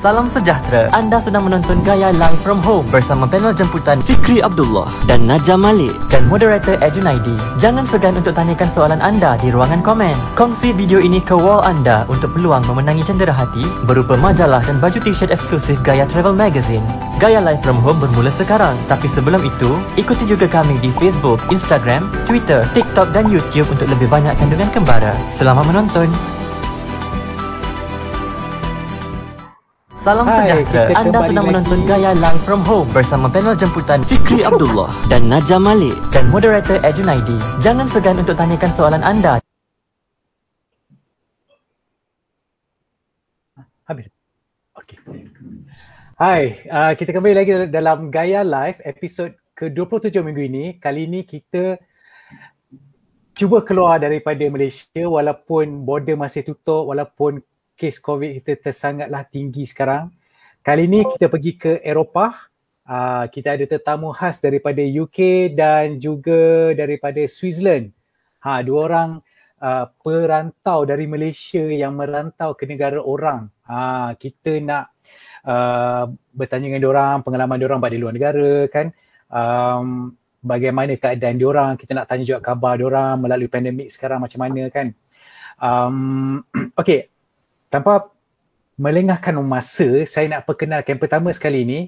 Salam sejahtera. Anda sedang menonton Gaya Live from Home bersama panel jemputan Fikri Abdullah dan Najah Malik dan moderator Ed Junaidi. Jangan segan untuk tanyakan soalan anda di ruangan komen. Kongsi video ini ke wall anda untuk peluang memenangi cendera hati berupa majalah dan baju t-shirt eksklusif Gaya Travel Magazine. Gaya Live from Home bermula sekarang. Tapi sebelum itu, ikuti juga kami di Facebook, Instagram, Twitter, TikTok dan YouTube untuk lebih banyak kandungan kembara. Selamat menonton. Salam sejahtera. Anda sedang menonton Gaya Live from Home bersama panel jemputan Fikri Abdullah dan Najah Malik dan moderator Ed Junaidi. Jangan segan untuk tanyakan soalan anda. Habis. Okey. Hai, kita kembali lagi dalam Gaya Live episod ke-27 minggu ini. Kali ini kita cuba keluar daripada Malaysia walaupun border masih tutup, walaupun kes COVID kita tersangatlah tinggi sekarang. Kali ini kita pergi ke Eropah. Kita ada tetamu khas daripada UK dan juga daripada Switzerland. Dua orang perantau dari Malaysia yang merantau ke negara orang. Kita nak bertanya dengan diorang, pengalaman diorang buat di luar negara kan. Bagaimana keadaan diorang, kita nak tanya juga khabar diorang melalui pandemik sekarang macam mana kan. Okey. Tanpa melengahkan masa, saya nak perkenalkan pertama sekali ni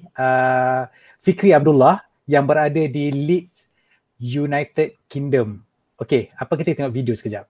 Fikri Abdullah yang berada di Leeds, United Kingdom. Okey, apa kita tengok video sekejap.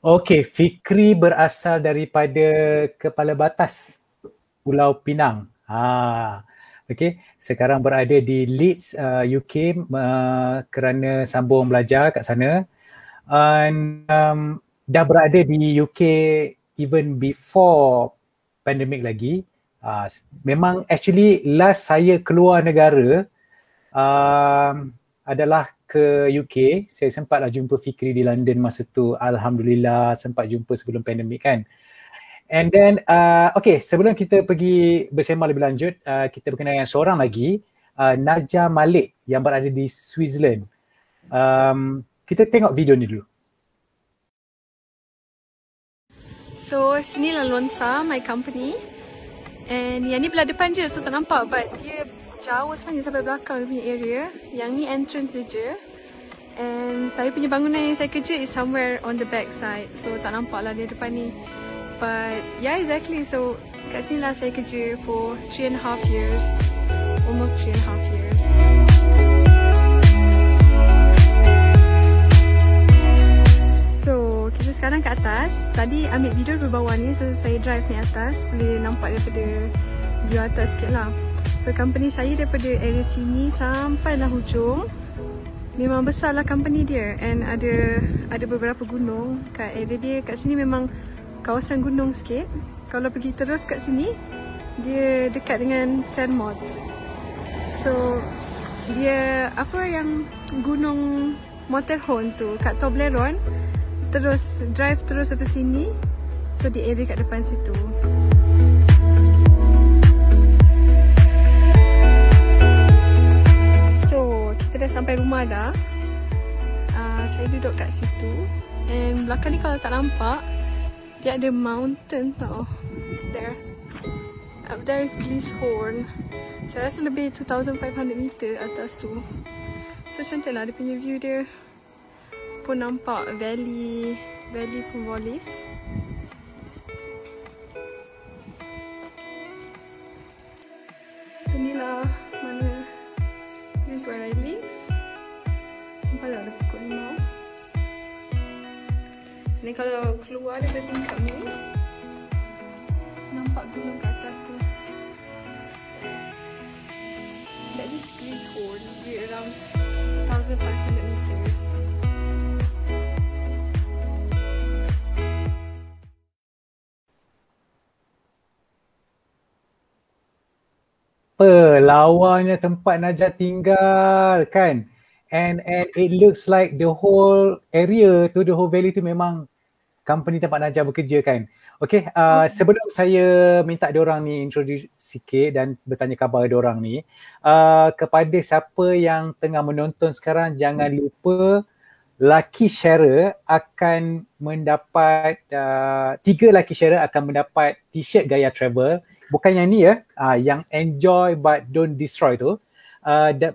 Okey, Fikri berasal daripada Kepala Batas Pulau Pinang. Okey, sekarang berada di Leeds, UK kerana sambung belajar kat sana. Dah berada di UK even before pandemic lagi. Memang actually last saya keluar negara adalah ke UK. Saya sempatlah jumpa Fikri di London masa tu. Alhamdulillah sempat jumpa sebelum pandemik kan. And then okay, sebelum kita pergi bersembang lebih lanjut, kita berkenal dengan seorang lagi, Najah Malik yang berada di Switzerland. Kita tengok video ni dulu. So sinilah Lonsa, my company. And yang ni belah depan je, so tak nampak, but dia jauh sebenarnya sampai belakang dia punya area. Yang ni entrance je. And saya punya bangunan yang saya kerja is somewhere on the back side. So tak nampak lah dia depan ni. But yeah, exactly. So kat sini lah saya kerja for 3.5 years. Almost 3.5 years. So kita sekarang kat atas. Tadi ambil video di bawah ni. So saya drive ni atas. Boleh nampak daripada view atas sikit lah. So company saya daripada area sini sampailah hujung. Memang besarlah company dia and ada beberapa gunung kat area dia. Kat sini memang kawasan gunung sikit. Kalau pergi terus kat sini, dia dekat dengan Sandmods. So dia apa yang gunung Matterhorn tu kat Toblerone, terus drive terus sampai sini. So di area kat depan situ. Kita dah sampai rumah dah. Saya duduk kat situ. And belakang ni kalau tak nampak, dia ada mountain tau. There. Up there is Gleeshorn. Saya rasa lebih 2,500 meter atas tu. So cantik lah dia punya view dia. Pun nampak valley from Wallis. So ni lah mana. This is where I live. Nampak tak ada pokok limau. Ni kalau keluar daripada tingkap ni, nampak gunung kat atas tu. That is Grease Hole, we're around 2,500 meters. Lawanya tempat Najah tinggal kan, and it looks like the whole area tu, the whole valley tu memang company tempat Najah bekerja kan. Okay, sebelum saya minta diorang ni introduce sikit dan bertanya khabar diorang ni, kepada siapa yang tengah menonton sekarang, jangan lupa lucky sharer akan mendapat 3 lucky sharer akan mendapat t-shirt Gaya Travel. Bukan yang ni ya, yang enjoy but don't destroy tu,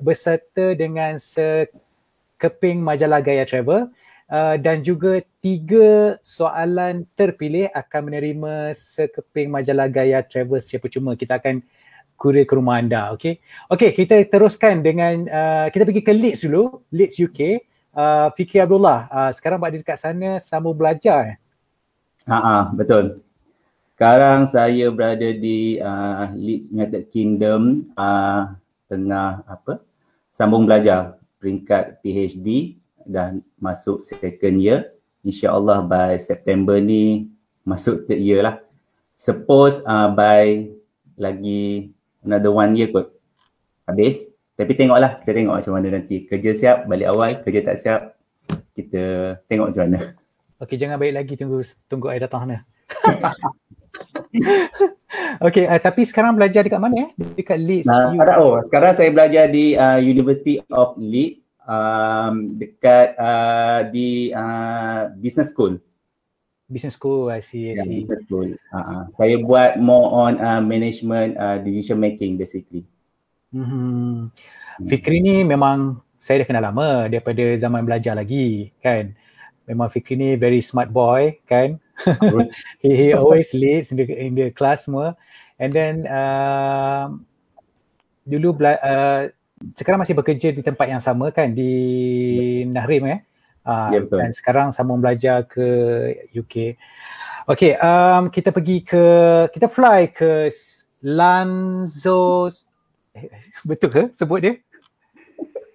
berserta dengan sekeping majalah Gaya Travel, dan juga 3 soalan terpilih akan menerima sekeping majalah Gaya Travel secara percuma. Kita akan kurir ke rumah anda, okay? Okay, kita teruskan dengan, kita pergi ke Leeds dulu, Leeds UK. Fikri Abdullah, sekarang berada dekat sana sambung belajar. Betul. Sekarang saya berada di Leeds United Kingdom, tengah sambung belajar peringkat PhD dan masuk second year. InsyaAllah by September ni masuk third year lah. Suppose by lagi another 1 year kot habis. Tapi tengoklah, kita tengok macam mana nanti. Kerja siap, balik awal. Kerja tak siap, kita tengok macam mana. Okay, jangan balik lagi, tunggu I datang sana. Okay, tapi sekarang belajar dekat mana dekat Leeds? Sekarang saya belajar di University of Leeds, dekat di business school. Business school, I see. Business school. Saya buat more on management, decision making basically. Fikri ni memang saya dah kenal lama daripada zaman belajar lagi kan. Memang Fikri ni very smart boy kan. he always leads in the class semua. And then dulu sekarang masih bekerja di tempat yang sama kan, di Nahrim betul. Dan sekarang sambung belajar ke UK. Okay, kita fly ke Lanzo. Betul ke sebut dia?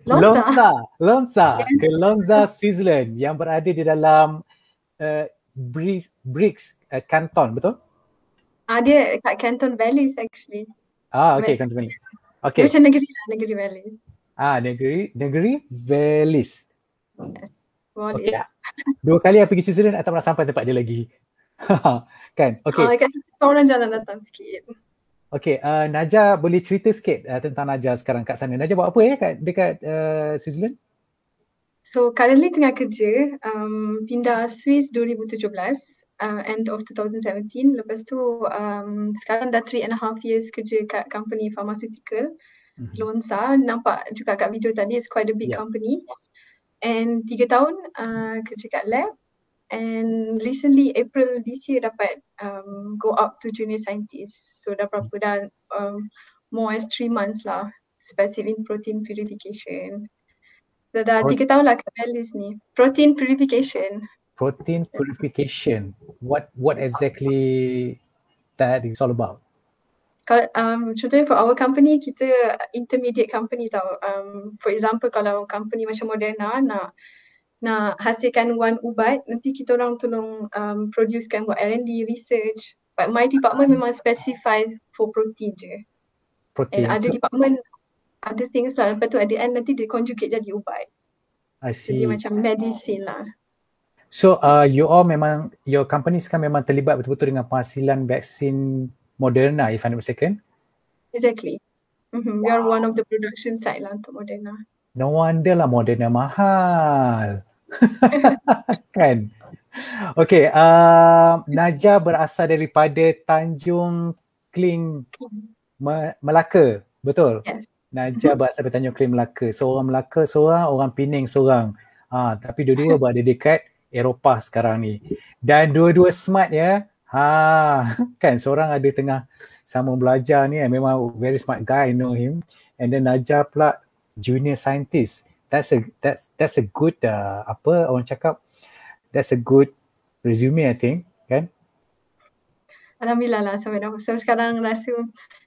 Lonza ke Lonza, Switzerland yang berada di dalam Brix Canton, betul? Dia kat Canton Valleys actually. Okay, Canton Valleys. Okay. Macam negeri Valleys. Negeri Valleys. Okay. Dua kali saya pergi Switzerland, tak pernah sampai tempat dia lagi. Kan? Okay. Kat situ orang jalan datang sikit. Okay, Najah boleh cerita sikit tentang Najah sekarang kat sana. Najah buat apa dekat Switzerland? So currently tengah kerja, pindah Swiss 2017, end of 2017. Lepas tu sekarang dah 3.5 years kerja kat company pharmaceutical, Lonza. Nampak juga kat video tadi, it's quite a big company. And 3 tahun kerja kat lab. And recently April this year dapat go up to junior scientist. So dah berapa dah more as 3 months lah, specific in protein purification. So dah 3 tahun lah kat Valleys ni. Protein purification. Protein purification. What exactly that is all about? Contohnya for our company, kita intermediate company tau. For example, kalau company macam Moderna nak hasilkan one ubat, nanti kita orang tolong producekan, buat R&D, research. But my department memang specify for protein je. Protein. And other department, other things lah. Lepas tu at the end nanti dia conjugate jadi ubat. I see. Jadi macam medicine lah. So your company sekarang memang terlibat betul-betul dengan penghasilan vaksin Moderna, if I'm not mistaken? Exactly. We are one of the production site lah untuk Moderna. No wonder lah Moderna mahal. Kan? Okay, Najah berasal daripada Tanjung Kling, Melaka, betul? Yes. Najah berasal dari Tanjung Kling, Melaka. Seorang Melaka seorang, orang Penang seorang. Tapi dua-dua berada dekat Eropah sekarang ni. Dan dua-dua smart ya. Kan seorang ada tengah sambung belajar ni, memang very smart guy, I know him. And then Najah pula junior scientist. That's a good apa orang cakap, that's a good resume I think, kan? Alhamdulillah lah sampai sekarang rasa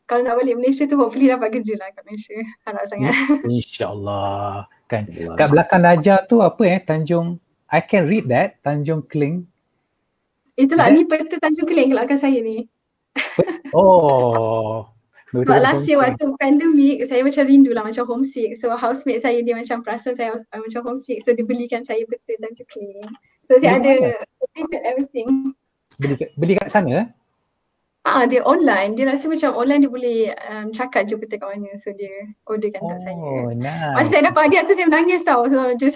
kalau nak balik Malaysia tu hopefully dapat kerja lah kat Malaysia. Harap sangat. InsyaAllah. Kan. Kat belakang Najah tu apa Tanjung, I can read that, Tanjung Kling. Itulah ni peta Tanjung Kling kat belakang saya ni. Oh. Sebab last year waktu pandemik saya macam rindu lah, macam homesick. So housemate saya dia macam perasan saya macam homesick. So dia belikan saya peta Tanjung Kling. So saya ada everything. Beli kat sana? Dia online. Dia rasa macam online dia boleh cakap je peta kat mana. So dia orderkan untuk saya. Oh, nice. Masa saya dapat hadiah tu saya menangis tau. So just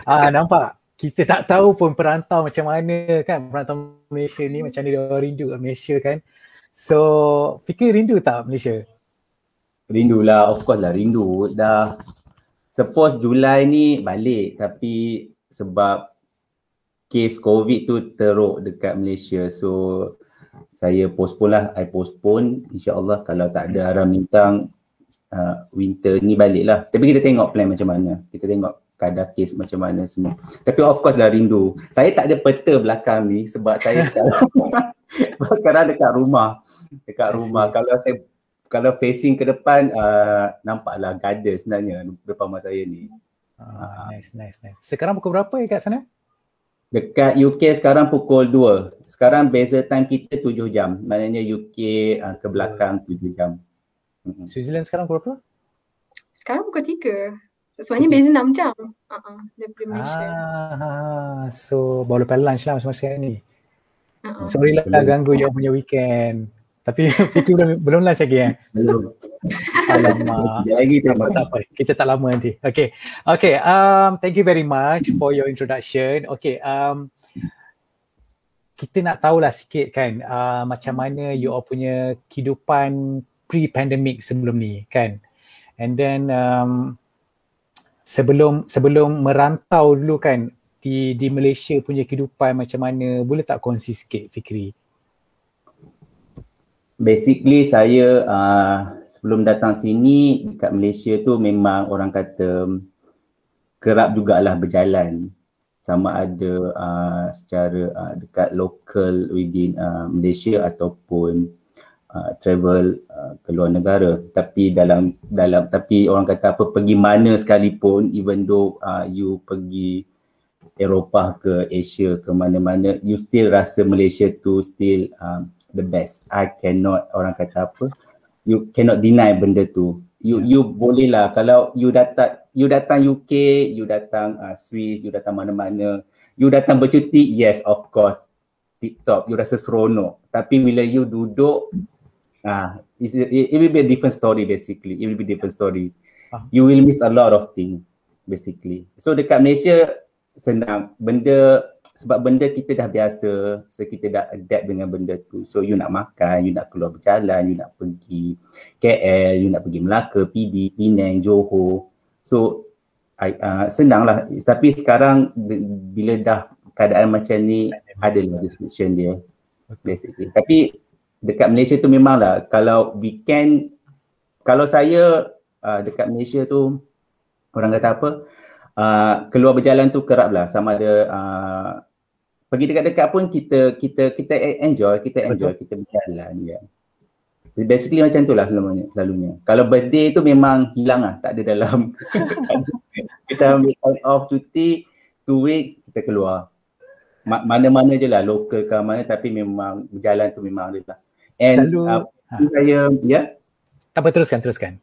nampak. Kita tak tahu pun perantau macam mana kan. Perantau Malaysia ni macam mana dia orang rindu kat Malaysia kan. So, Fikri rindu tak Malaysia? Rindulah, of course lah rindu. Dah suppose Julai ni balik tapi sebab kes COVID tu teruk dekat Malaysia. So, saya postpone lah. I postpone. InsyaAllah kalau tak ada haram bintang winter ni balik lah. Tapi kita tengok plan macam mana. Kita tengok kadar kes macam mana semua. Tapi of course dah rindu. Saya tak ada peta belakang ni sebab saya sekarang dekat rumah. Kalau facing ke depan nampaklah garden sebenarnya depan mata saya ni. Nice. Sekarang pukul berapa kat sana? Dekat UK sekarang pukul 2. Sekarang beza time kita 7 jam. Maknanya UK ke belakang 7 jam. Switzerland sekarang pukul berapa? Sekarang pukul 3. So, sebenarnya beza 6 jam. Daripada Malaysia. So baru lepas lunch lah masa-masa ni. Sorry lah ganggu you punya weekend. Tapi Fikri belum lunch lagi Belum. Alamak. Tak apa. Kita tak lama nanti. Okay. Thank you very much for your introduction. Okay. Kita nak tahulah sikit kan macam mana you all punya kehidupan pre-pandemic sebelum ni kan. And then sebelum merantau dulu kan di Malaysia punya kehidupan macam mana, boleh tak kongsi sikit Fikri? Basically saya sebelum datang sini dekat Malaysia tu memang orang kata kerap jugalah berjalan sama ada secara dekat local within Malaysia ataupun travel ke luar negara. Tapi tapi orang kata apa, pergi mana sekalipun, even though you pergi Eropah ke Asia ke mana-mana, you still rasa Malaysia tu still the best. I cannot, orang kata apa, you cannot deny benda tu. You boleh lah kalau you datang UK, you datang Swiss, you datang mana-mana, you datang bercuti, yes of course tip-top, you rasa seronok. Tapi bila you duduk, it will be a different story basically. It will be different story. You will miss a lot of things basically. So dekat Malaysia senang, sebab benda kita dah biasa, so kita dah adapt dengan benda tu. So you nak makan, you nak keluar berjalan, you nak pergi KL, you nak pergi Melaka, PD, Penang, Johor. So senang lah. Tapi sekarang bila dah keadaan macam ni, adalah restriction dia basically. Tapi dekat Malaysia tu memanglah kalau weekend, kalau saya dekat Malaysia tu orang kata apa, keluar berjalan tu kerap lah, sama ada pergi dekat-dekat pun kita enjoy, kita berjalan ya. Basically macam tu lah selalunya. Kalau birthday tu memang hilang lah, tak ada dalam kita ambil time off cuti 2 weeks, kita keluar mana-mana je lah, local ke mana, tapi memang berjalan tu memang ada lah. And saya tak apa, teruskan.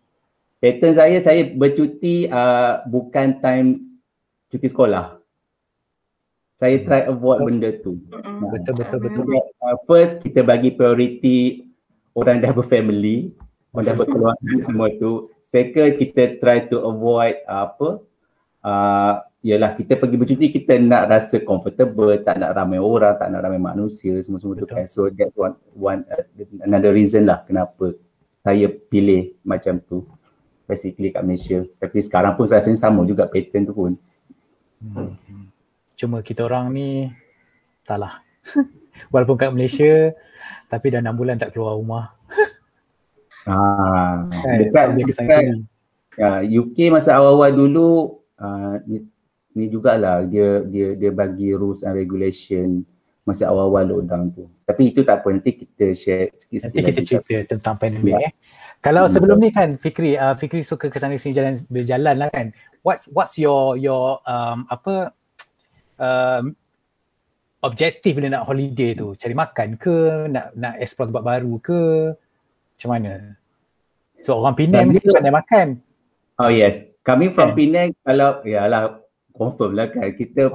Pattern saya bercuti bukan time cuti sekolah. Saya try avoid benda tu. Betul. First kita bagi priority orang dah berfamily, orang dah berkeluarga semua tu. Second kita try to avoid ialah kita pergi bercuti, kita nak rasa comfortable, tak nak ramai orang, tak nak ramai manusia, semua tu kan. So that's one another reason lah kenapa saya pilih macam tu basically kat Malaysia. Tapi sekarang pun rasanya sama juga pattern tu pun. Cuma kita orang ni tak lah. Walaupun kat Malaysia tapi dah 6 bulan tak keluar rumah. Dekat UK masa awal-awal dulu ni jugalah dia bagi rules and regulation masa awal-awal lockdown tu. Tapi itu tak apa, nanti kita share sikit-sikit nanti kita lagi. cerita tentang pandemik Kalau sebelum ni kan Fikri suka ke sana sini berjalan lah kan. What's your objektif bila nak holiday tu? Cari makan ke, nak explore tempat baru ke, macam mana? So orang Penang mesti pandai makan. Oh yes, coming from Penang, kalau yalah confirm lah kan, kita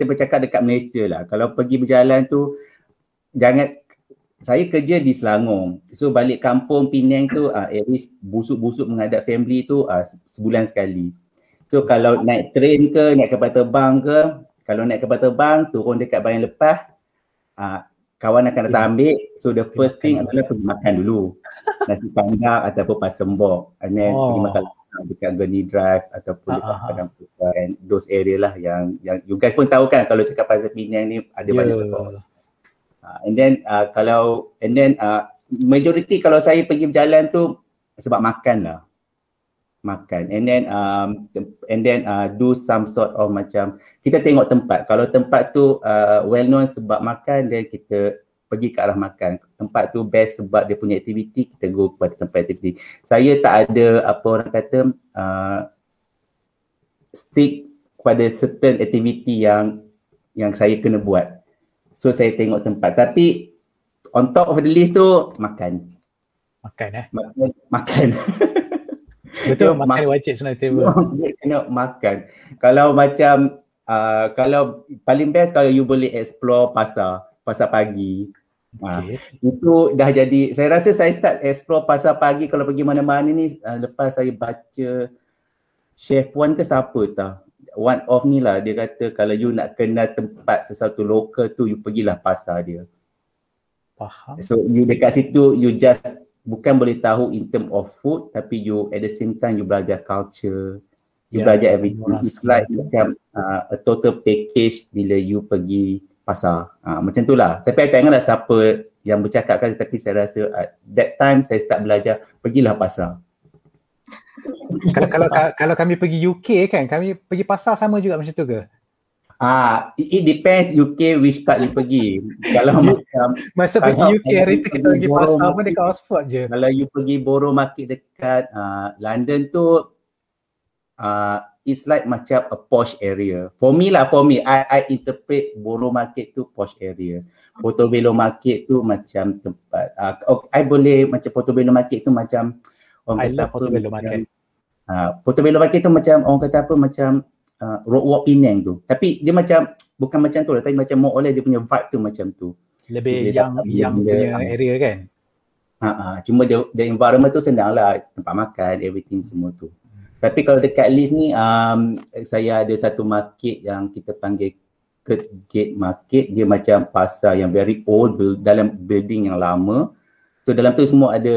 bercakap dekat Malaysia lah. Kalau pergi berjalan tu, saya kerja di Selangor, so balik kampung Penang tu at least busuk-busuk menghadap family tu sebulan sekali. So kalau naik train ke, naik kapal terbang ke, kalau naik kapal terbang turun dekat Bayan Lepas, kawan akan datang ambil. So the first thing adalah pergi makan dulu, nasi pandang ataupun pasembok, and then pergi makan dekat Gurney Drive ataupun dekat Padang Putra, and those area lah yang you guys pun tahu kan, kalau cakap pasal Penang ni ada banyak tempat. And then majority kalau saya pergi berjalan tu sebab makan, and then do some sort of macam kita tengok tempat. Kalau tempat tu well known sebab makan, then kita pergi ke arah makan. Tempat tu best sebab dia punya aktiviti, kita go kepada tempat aktiviti. Saya tak ada apa orang kata stick kepada certain aktiviti yang saya kena buat. So saya tengok tempat, tapi on top of the list tu makan. Makan. Betul, makan wajib sebenarnya table. Kena makan. Kalau macam kalau paling best kalau you boleh explore pasar pagi. Itu dah jadi, saya rasa saya start explore pasar pagi kalau pergi mana-mana ni lepas saya baca Chef Wan ke siapa tau, one of ni lah, dia kata kalau you nak kenal tempat sesuatu lokal tu, you pergilah pasar dia. Faham. So you dekat situ, you just bukan boleh tahu in term of food, tapi you at the same time you belajar culture, you belajar everything. It's like macam a total package bila you pergi pasar. Macam tu lah. Tapi saya tak ingat lah siapa yang bercakap kan, tapi saya rasa that time saya start belajar, pergilah pasar. Kalau kami pergi UK kan, kami pergi pasar sama juga macam tu ke? It depends UK which part you pergi. Kalau macam masa pergi UK hari tu kita pergi pasar pun dekat Oxford je. Kalau you pergi Borough Market dekat London tu, it's like macam a posh area. For me, I interpret Borough Market tu posh area. Portobello Market tu macam tempat I boleh macam Portobello Market tu macam I love Portobello Market. Portobello Market tu macam orang kata apa, macam Roadwalk Penang tu. Tapi dia macam bukan macam tu lah, tapi macam more or less dia punya vibe tu macam tu. Lebih yang punya area kan. Cuma the environment tu senang lah, tempat makan, everything semua tu. Tapi kalau dekat list ni, saya ada satu market yang kita panggil Gate Market. Dia macam pasar yang very old, dalam building yang lama. So dalam tu semua ada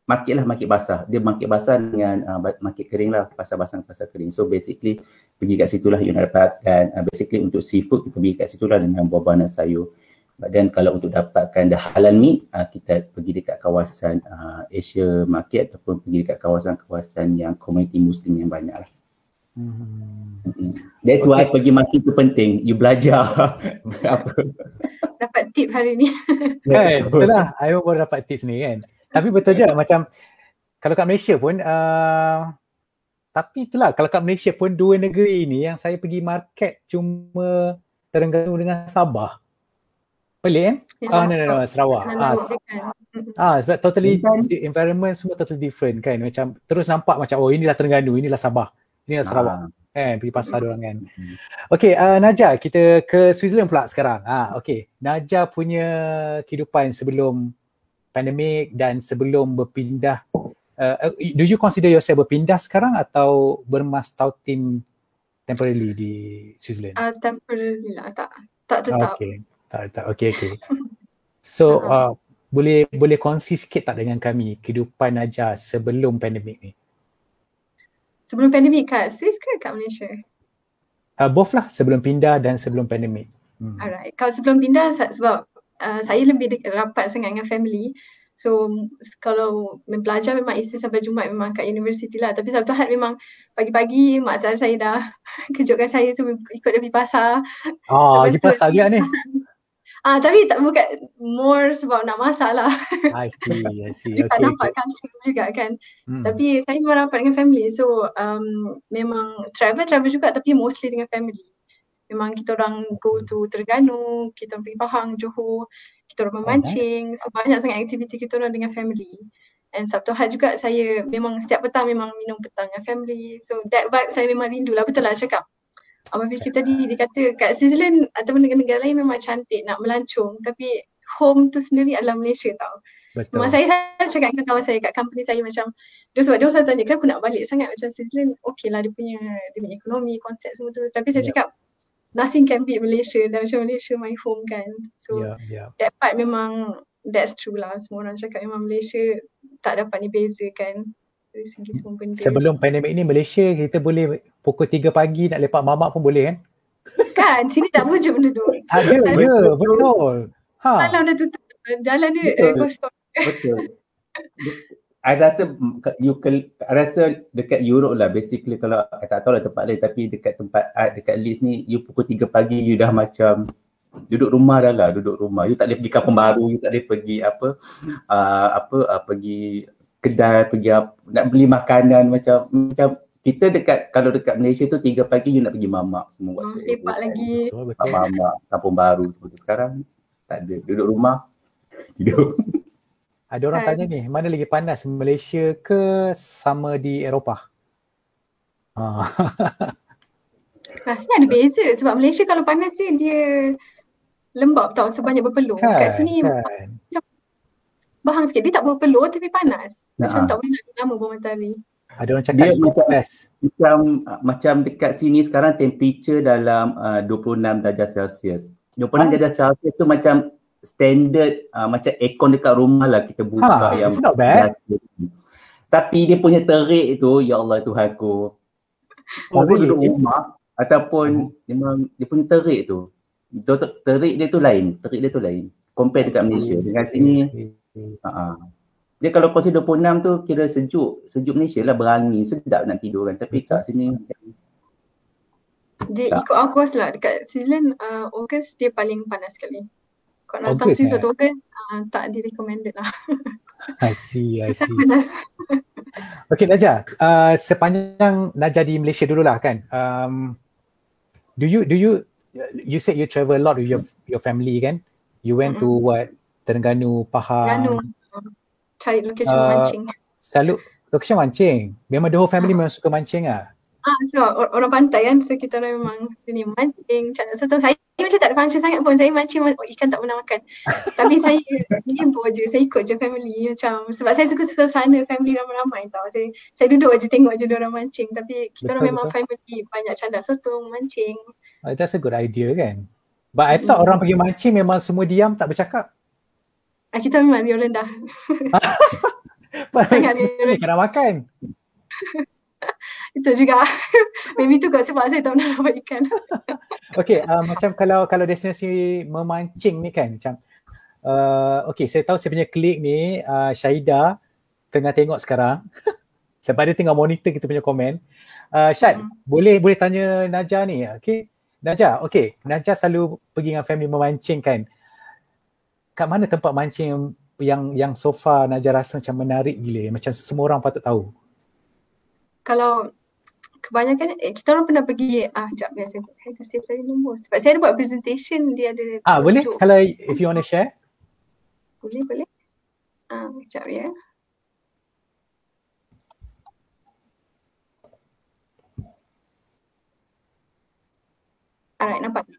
market basah. Dia market basah dengan market kering lah, pasar basah, pasar kering. So basically pergi kat situ lah you nak dapatkan, basically untuk seafood kita pergi kat situ lah dengan buah-buahan dan sayur. Dan kalau untuk dapatkan the halal meat, kita pergi dekat kawasan Asia Market ataupun pergi dekat kawasan-kawasan yang komuniti Muslim yang banyak lah. That's why pergi market tu penting, you belajar apa. Dapat tip hari ni. Betul lah, I baru dapat tips ni kan. Tapi betul je macam kalau kat Malaysia pun tapi itulah, kalau kat Malaysia pun dua negeri ni yang saya pergi market cuma Terengganu dengan Sabah. Pelik No, Sarawak. Sebab totally environment semua totally different kan. Macam terus nampak macam inilah Terengganu, inilah Sabah, inilah Sarawak. Pergi pasar diorang kan. Okay, Najah, kita ke Switzerland pula sekarang. Okay, Najah punya kehidupan sebelum pandemik dan sebelum berpindah, do you consider yourself berpindah sekarang atau bermastautin temporarily di Switzerland? Temporarily lah, tak tetap. Okay. So boleh kongsi sikit tak dengan kami kehidupan Najah sebelum pandemik ni? Sebelum pandemik kat Swiss ke kat Malaysia? Both lah, sebelum pindah dan sebelum pandemik. Alright, kalau sebelum pindah sebab saya lebih rapat sangat dengan family. So kalau belajar memang Isnin sampai Jumaat memang kat universiti lah. Tapi Sabtu Ahad memang pagi-pagi mak saya dah kejutkan saya tu ikut dia pergi pasar. Pergi pasar juga ni. Tapi tak bukan more sebab nak masak lah. I see. Juga nampak culture juga kan. Tapi saya memang rapat dengan family. So memang travel juga tapi mostly dengan family. Memang kita orang go to Terengganu, kita orang pergi Pahang, Johor, kita orang memancing. So banyak sangat aktiviti kita orang dengan family. And Sabtu Ahad juga saya memang setiap petang memang minum petang dengan family. So that vibe saya memang rindu lah. Betul lah cakap. Abang Fikir tadi dia kata kat Switzerland ataupun negara-negara lain memang cantik nak melancong. Tapi home tu sendiri adalah Malaysia tau. Betul. Memang saya cakap dengan kawan saya kat company saya macam sebab dia selalu tanya kenapa nak balik sangat macam Switzerland. Okay lah dia punya ekonomi, konsep semua tu. Tapi saya cakap nothing can beat Malaysia dan macam Malaysia my home kan. So that part memang that's true lah. Semua orang cakap memang Malaysia tak dapat dibezakan dari segi semua benda. Sebelum pandemik ni Malaysia kita boleh pukul 3 pagi nak lepak mamak pun boleh kan? Kan sini tak wujud benda tu. Ada betul. Malam dah tutup. Jalan dia kosong. Betul. I rasa dekat Europe lah basically, kalau tak tahu lah tempat lain, tapi dekat tempat dekat Leeds ni you pukul 3 pagi you dah macam duduk rumah dah lah, you tak boleh pergi kampung baru, you tak boleh pergi pergi kedai, pergi nak beli makanan macam kita kalau dekat Malaysia tu 3 pagi you nak pergi mamak semua lepak lagi. Mamak kampung baru semua. Sekarang tak ada, duduk rumah tidur. Ada orang tanya ni, mana lagi panas, Malaysia ke sama di Eropah? Rasanya ada beza sebab Malaysia kalau panas dia lembab tau, sebanyak berpeluh. Kat sini bahang sikit, dia tak berpeluh tapi panas. Macam tak boleh nak lama bawah matahari. Ada orang cakap dia macam dekat sini sekarang temperature dalam 26 darjah Celsius. 26 darjah Celsius tu macam standard macam aircon dekat rumah lah kita buka yang not bad. Tapi dia punya terik tu, ya Allah Tuhanku. Duduk rumah ataupun memang dia punya terik tu. Terik dia tu lain compare dekat Malaysia. Dengan sini dia kalau kursi 26 tu kira sejuk Malaysia lah, berangin, sedap nak tidur kan. Tapi kat sini dia ikut Ogos lah. Dekat Switzerland Ogos dia paling panas sekali. Kalau nak datang Swiss atau Ogos tak di-recommended lah. I see. Okay Najah, sepanjang Najah di Malaysia dululah kan, do you said you travel a lot with your family kan? You went to what? Terengganu, Pahang. Cari location mancing. Selalu location mancing. Memang the whole family memang suka mancing ah. So orang pantai kan, so kita orang memang sini mancing. So saya macam tak ada function sangat pun, saya mancing ikan tak pernah makan. Tapi saya nimbo je, saya ikut je family macam, sebab saya suka suasana family ramai-ramai tau. Saya duduk je tengok je diorang mancing, tapi kita orang memang family banyak candak sotong, mancing. That's a good idea kan. But I thought orang pergi mancing memang semua diam tak bercakap. Kita memang dia rendah. Sangat dia kena makan. Itu juga. Maybe tu kot sebab saya tak pernah dapat ikan. Okay, macam kalau destinasi memancing ni kan, macam okay, saya tahu saya punya klik ni Syahidah tengah tengok sekarang. Sebab dia tengah monitor kita punya komen. Syad, boleh tanya Najah ni. Okay, Najah, Najah selalu pergi dengan family memancing kan. Kat mana tempat mancing yang so far Najah rasa macam menarik gila, macam semua orang patut tahu? Kalau kebanyakan kita orang pernah pergi sekejap biasa saya save saya nombor sebab saya ada buat presentation, dia ada boleh kalau if you want to share. Boleh sekejap ya. Alright, nampak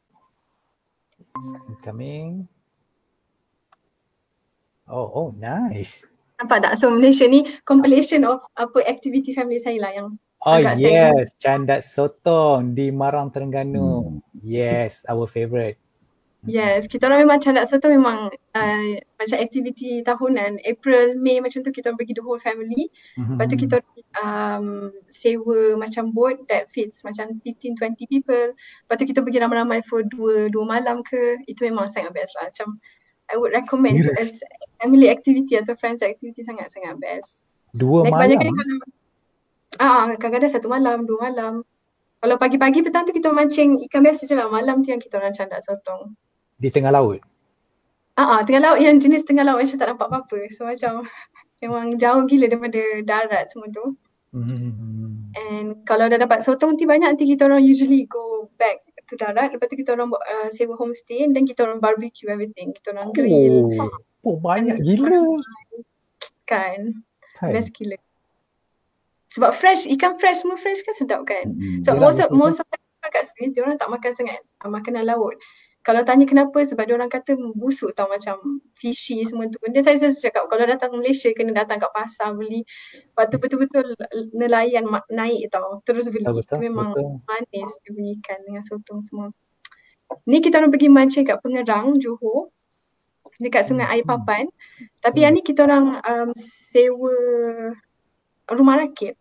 coming. Oh nice. Nampak tak? So Malaysia ni compilation of activity family saya lah yang yes, Candat Sotong di Marang Terengganu. Yes, our favourite. Yes, kita orang memang Candat Sotong memang macam aktiviti tahunan, April, May macam tu kita orang pergi the whole family. Lepas tu kita sewa macam boat that fits macam 15-20 people. Lepas tu kita pergi ramai-ramai for 2 malam ke, itu memang sangat best lah. Macam I would recommend Serious? as family activity atau friends activity sangat-sangat best. 2 Like malam? kebanyakan kalau kadang-kadang 1 malam, 2 malam. Kalau pagi-pagi petang tu kita mancing ikan biasa je lah. Malam tu yang kita orang candak sotong. Di tengah laut? Tengah laut yang jenis tengah laut macam tak nampak apa-apa. So macam memang jauh gila daripada darat semua tu. And kalau dah dapat sotong nanti banyak, nanti kita orang usually go back to darat. Lepas tu kita orang buat sewa homestay dan kita orang barbecue everything. Kita orang grill. Banyak gila. Kan. Best gila. Sebab fresh, ikan fresh semua fresh kan sedap kan. So Yelah, most of the time kat Swiss, diorang tak makan sangat makanan laut. Kalau tanya kenapa, sebab diorang kata busuk tau, macam fishy semua tu. Dan saya selalu cakap kalau datang Malaysia kena datang kat pasar beli. Lepas tu betul-betul nelayan naik tau, terus beli. Betul, Memang manis dia punya ikan dengan sotong semua. Ni kita orang pergi mancing kat Pengerang, Johor. Dekat Sungai Air Papan. Tapi yang ni kita orang sewa rumah rakit.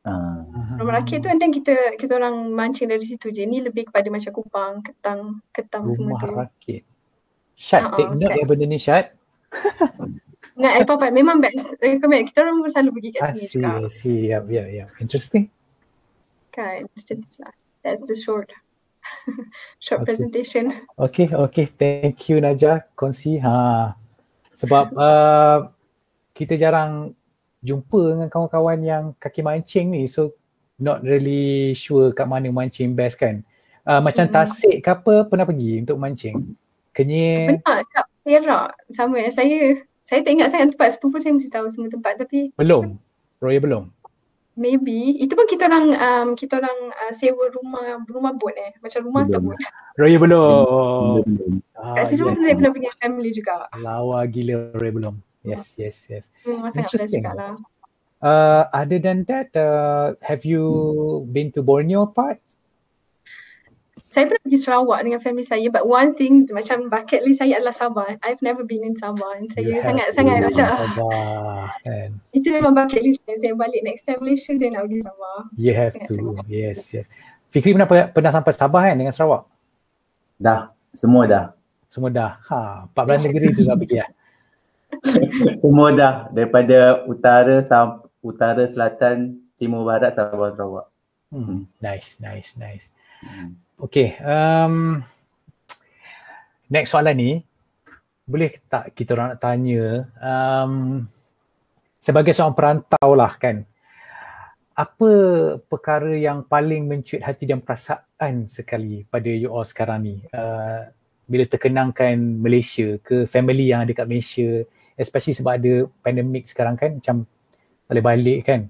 Rumah rakit tu and then kita orang mancing dari situ je. Ni lebih kepada macam kupang, ketang semua tu. Rumah rakit. Syad, take note yang benda ni Syad. Dengan Air Papan memang best. Recommend. Kita orang pun selalu pergi kat sini juga. Yeah. Interesting. Kan, macam tu lah. That's the short presentation. Okay. Thank you Najah kongsi. Sebab kita jarang jumpa dengan kawan-kawan yang kaki mancing ni, so not really sure kat mana mancing best kan. Macam Tasik ke apa pernah pergi untuk mancing? Kenyir? Benar, kat Perak sama. Saya tak ingat sangat tempat, sepupu saya mesti tahu semua tempat tapi belum. Roya belum. Maybe itu pun kita orang sewa rumah boat macam rumah tu boat. Roya belum. Kat situ pun saya pernah pergi family juga. Lawa gila Roya belum. Yes. Sangat best juga lah. Other than that, have you been to Borneo part? Saya pernah pergi Sarawak dengan family saya, but one thing macam bucket list saya adalah Sabah. I've never been in Sabah. Saya sangat-sangat macam Sabah kan. Itu memang bucket list saya balik next time Malaysia saya nak pergi Sabah. You have to. Yes. Fikri pernah sampai Sabah kan dengan Sarawak? Dah, semua dah. 14 negeri tu dah pergi lah. Semua dah, daripada utara, selatan, timur, barat, Sabah, Sarawak. Nice. Okay, next soalan ni, boleh tak kita orang nak tanya, sebagai seorang perantau lah kan, apa perkara yang paling mencuit hati dan perasaan sekali pada you all sekarang ni, bila terkenangkan Malaysia ke family yang ada kat Malaysia, especially sebab ada pandemik sekarang kan, macam boleh balik kan.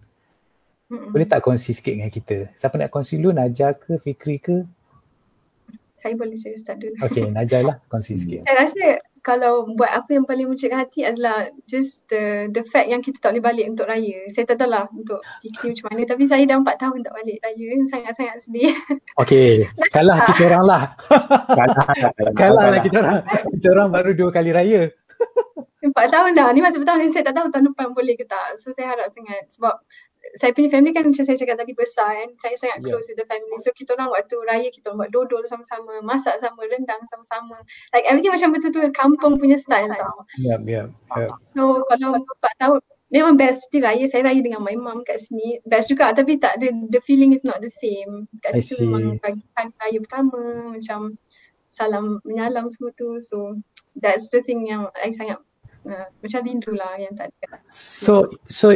Boleh tak kongsi sikit dengan kita? Siapa nak kongsi dulu, Najah ke, Fikri ke? Saya boleh start dulu. Okay, Najah lah kongsi sikit. Saya rasa kalau buat apa yang paling mencutkan hati adalah just the fact yang kita tak boleh balik untuk raya. Saya tak tahu lah untuk Fikri macam mana, tapi saya dah 4 tahun tak balik raya. Sangat-sangat sedih. Okay, kalah kita orang lah. Kalah lah kita orang. Kita orang baru 2 kali raya. 4 tahun dah. Ni masa bertahun, saya tak tahu tahun depan boleh ke tak. So saya harap sangat sebab saya punya family kan macam saya cakap tadi besar kan. Saya sangat close with the family. So kita orang waktu raya kita orang buat dodol sama-sama, masak sama, rendang sama-sama. Like everything macam betul-betul kampung punya style tau. Yep. So kalau 4 tahun memang best di raya. Saya raya dengan my mum kat sini. Best juga tapi tak ada, the feeling is not the same. Kat situ memang pagi hari raya pertama macam salam menyalam semua tu. So that's the thing yang I sangat macam rindu lah yang tak ada. So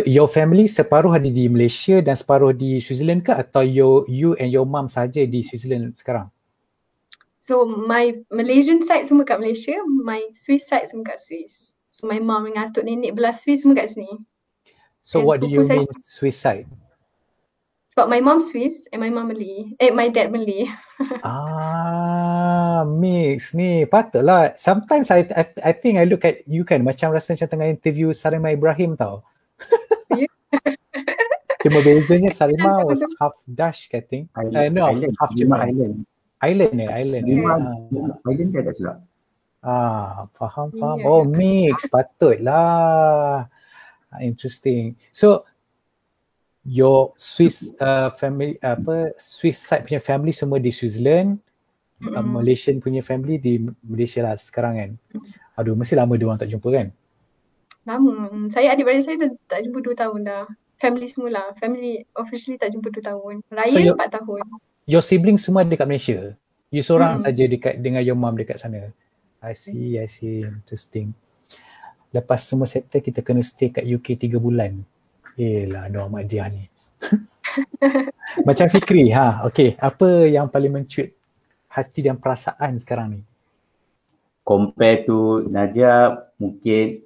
your family separuh ada di Malaysia dan separuh di Switzerland ke, atau you and your mum saja di Switzerland sekarang? So my Malaysian side semua kat Malaysia, my Swiss side semua kat Swiss. So my mum dengan atuk nenek belah Swiss semua kat sini. So what do you mean Swiss side? Sebab my mum Swiss and my mum Malay. My dad Malay. Mix ni. Patutlah. Sometimes I think I look at you kan macam rasa macam tengah interview Sarimah Ibrahim tau. Cuma bezanya Sarimah was half Dutch I think. Half German. Island. Island ke tak silap? Faham. Oh mix. Patutlah. Interesting. So your Swiss family Swiss side punya family semua di Switzerland, Malaysian punya family di Malaysia lah sekarang kan. Aduh, mesti lama dia orang tak jumpa kan? Lama. Saya adik-beradik saya tak jumpa 2 tahun dah. Family semula. Family officially tak jumpa 2 tahun. Raya So, 4 tahun. Your siblings semua dekat Malaysia? You seorang saja dekat dengan your mum dekat sana? I see. Interesting. Lepas semua settle, kita kena stay kat UK 3 bulan. Yelah, Nur Ahmadiyah ni. Macam Fikri, okay. Apa yang paling mencuit hati dan perasaan sekarang ni? Compare to Najah, mungkin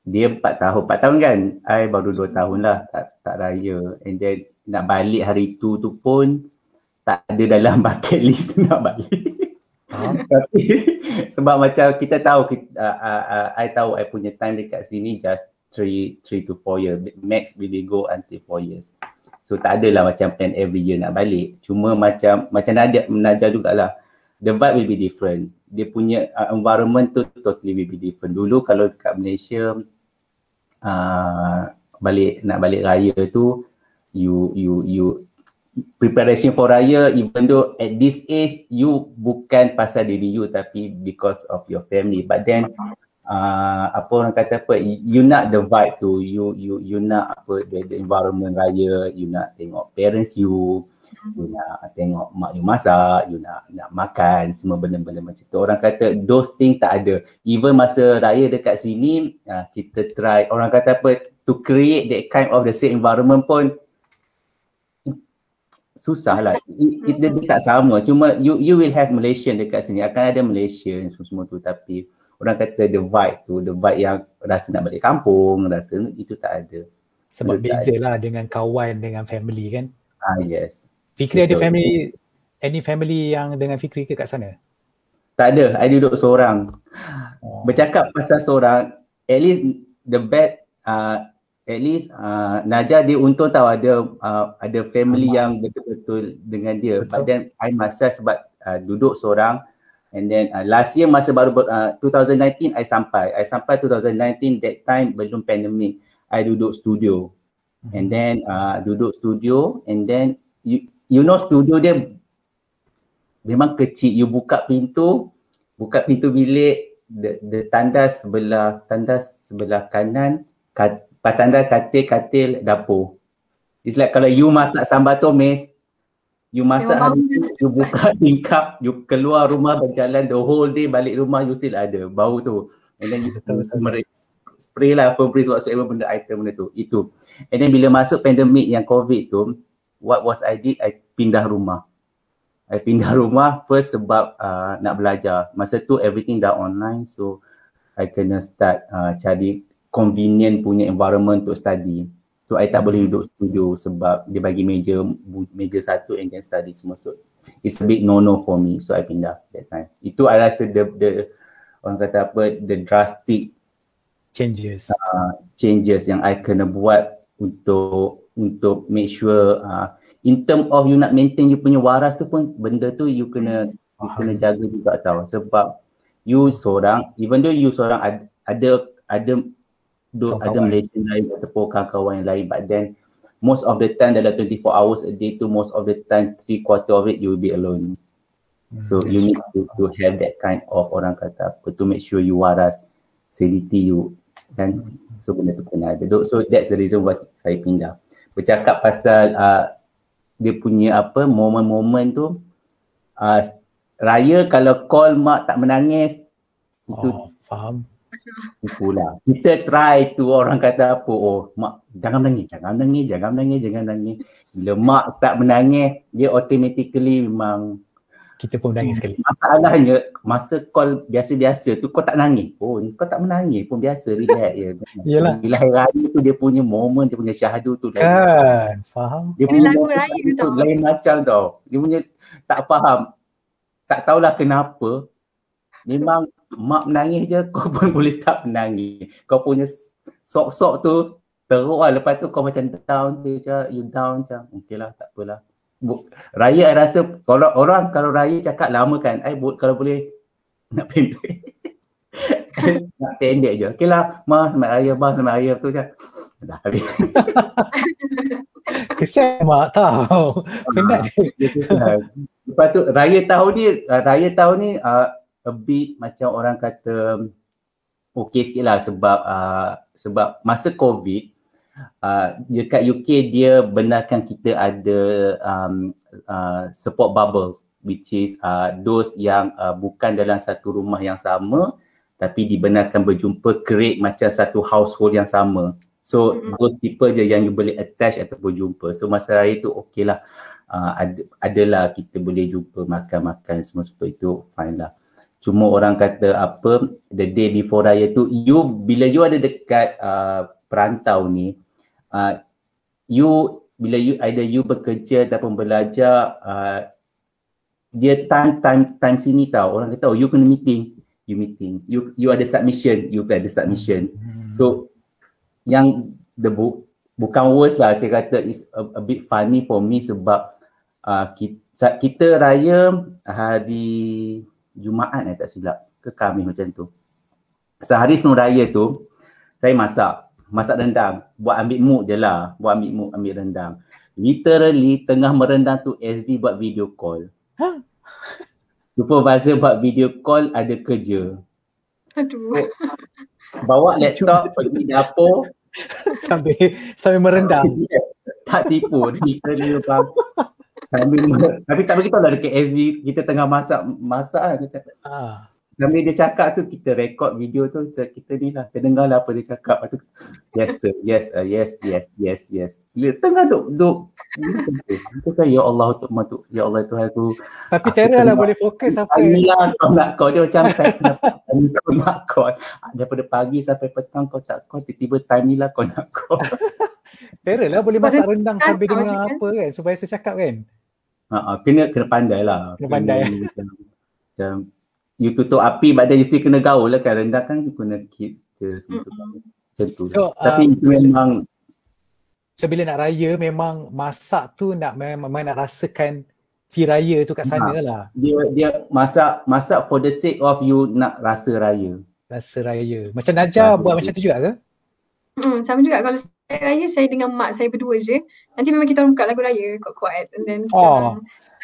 dia 4 tahun kan, I baru 2 tahun lah tak raya. And then nak balik hari tu pun tak ada dalam bucket list nak balik. Tapi sebab macam kita tahu, I tahu I punya time dekat sini just 3 to 4 years, max we go until 4 years. So tak adalah macam plan every year nak balik. Cuma macam Najah jugalah, the vibe will be different. Dia punya environment tu totally will be different. Dulu kalau dekat Malaysia nak balik raya tu, you preparation for raya, even though at this age you bukan pasal diri you tapi because of your family. But then apa orang kata apa, you nak the vibe tu, you nak apa, the environment raya, you nak tengok parents you nak tengok mak you masak, you nak makan, semua benda-benda macam tu. Orang kata those things tak ada. Even masa raya dekat sini, kita try, orang kata apa, to create that kind of the same environment pun susah lah. Dia tak sama. Cuma you will have Malaysian dekat sini, akan ada Malaysian semua tu, tapi orang kata the vibe yang rasa nak balik kampung, rasa itu tak ada. Sebab beza lah dengan kawan, dengan family kan? Yes. Fikri ada family, any family yang dengan Fikri ke kat sana? Tak ada, I duduk seorang. Bercakap pasal seorang, at least the bad, at least Najah dia untung tahu ada family yang betul-betul dengan dia. Betul. But then I myself sebab duduk seorang, and then last year masa baru 2019 I sampai 2019, that time belum pandemic, I duduk studio. And then duduk studio, and then you know studio dia memang kecil. You buka pintu bilik, the tandas sebelah kanan, tandas katil dapur. It's like kalau you masak sambal tumis, you masak hari tu, you buka tingkap, you keluar rumah berjalan the whole day, balik rumah you still ada bau tu. And then you spray lah, Febreze whatsoever benda item benda tu. Itu. And then bila masuk pandemik yang COVID tu, what was I did? I pindah rumah first sebab nak belajar. Masa tu everything dah online, so I kena start cari convenient punya environment untuk study. So I tak boleh duduk studio sebab dia bagi meja satu and then study semua. So it's a bit no for me, so I pindah that time. Itu I rasa the orang kata apa, the drastic changes yang I kena buat untuk make sure in term of you nak maintain you punya waras tu pun, benda tu you kena jaga juga tau. Sebab you seorang, even though you seorang ada Malaysian lain ataupun kawan-kawan yang lain, but then most of the time dalam 24 hours a day tu, most of the time 3/4 of it you will be alone. So you need to have that kind of orang kata apa, to make sure you waras, sanity you kan. So benda tu kena ada. So that's the reason why saya pindah. Bercakap pasal dia punya apa, momen-momen tu, raya kalau call mak tak menangis, itu faham. Itulah. Kita try tu, orang kata apa, mak jangan menangis. Bila mak start menangis, dia automatically memang kita pun menangis sekali. Masalahnya masa call biasa-biasa tu kau tak nangis pun, kau tak menangis pun, biasa, relax je. Yalah. Bila hari raya tu dia punya momen, dia punya syahadu tu kan, faham. Dia punya lagu raya tu lain macam tau. Dia punya tak faham, tak tahulah kenapa. Memang mak menangis je, kau pun boleh start menangis. Kau punya sok-sok tu teruk lah. Lepas tu kau macam down tu je, you down je. Okay lah, tak apalah. Raya I rasa, kalau raya cakap lama kan, kalau boleh nak pendek. Nak pendek je. Okay lah, selamat raya tu je. Dah habis. Kesian mak tahu. Penat dia. Lepas tu raya tahun ni a bit macam orang kata okey sikit lah sebab masa COVID dekat UK dia benarkan kita ada support bubble, which is those yang bukan dalam satu rumah yang sama tapi dibenarkan berjumpa, create macam satu household yang sama. So those people je yang you boleh attach ataupun jumpa. So masa raya tu okey lah, adalah kita boleh jumpa, makan-makan semua seperti itu, fine lah. Cuma orang kata apa, the day before raya tu, bila you ada dekat perantau ni, bila you bekerja ataupun belajar, dia time sini tau, orang kata you kena meeting, you ada submission, so yang bukan worst lah, saya kata is a bit funny for me sebab kita raya hari Jumaat tak silap ke Khamis macam tu. Sehari sebelum raya tu saya masak rendang, buat ambil mood je lah, ambil rendang. Literally tengah merendang tu SD buat video call. Supervisor buat video call ada kerja. Aduh. Bawa laptop pergi dapur sambil merendang. Tak tipu, literally bang. Tapi tak beritahu lah dekat SB kita tengah masak lah kita. Sambil dia cakap tu kita rekod video tu, kita ni lah, kita dengar lah apa dia cakap. Lepas tu yes sir, yes. Dia tengah duk kita kan ya Allah ya Allah Tuhan tu. Tapi Tera lah boleh fokus apa inilah kau nak call dia macam saya kau nak call daripada pagi sampai petang kau tak call, tiba-tiba time ni lah kau nak call. Tera lah boleh masak rendang sambil dengar apa kan supaya saya cakap kan. Kena pandai lah. Kena pandai. Macam you tutup api badan you still kena gaul lah kan, rendang kan you kena keep macam tu. So, tapi itu memang sebila nak raya memang masak tu memang nak rasakan feel raya tu kat sana lah. Dia masak for the sake of you nak rasa raya. Macam Najah buat macam tu juga ke? Sama juga. Kalau saya raya saya dengan mak saya berdua je. Nanti memang kita orang buka lagu raya kuat-kuat and then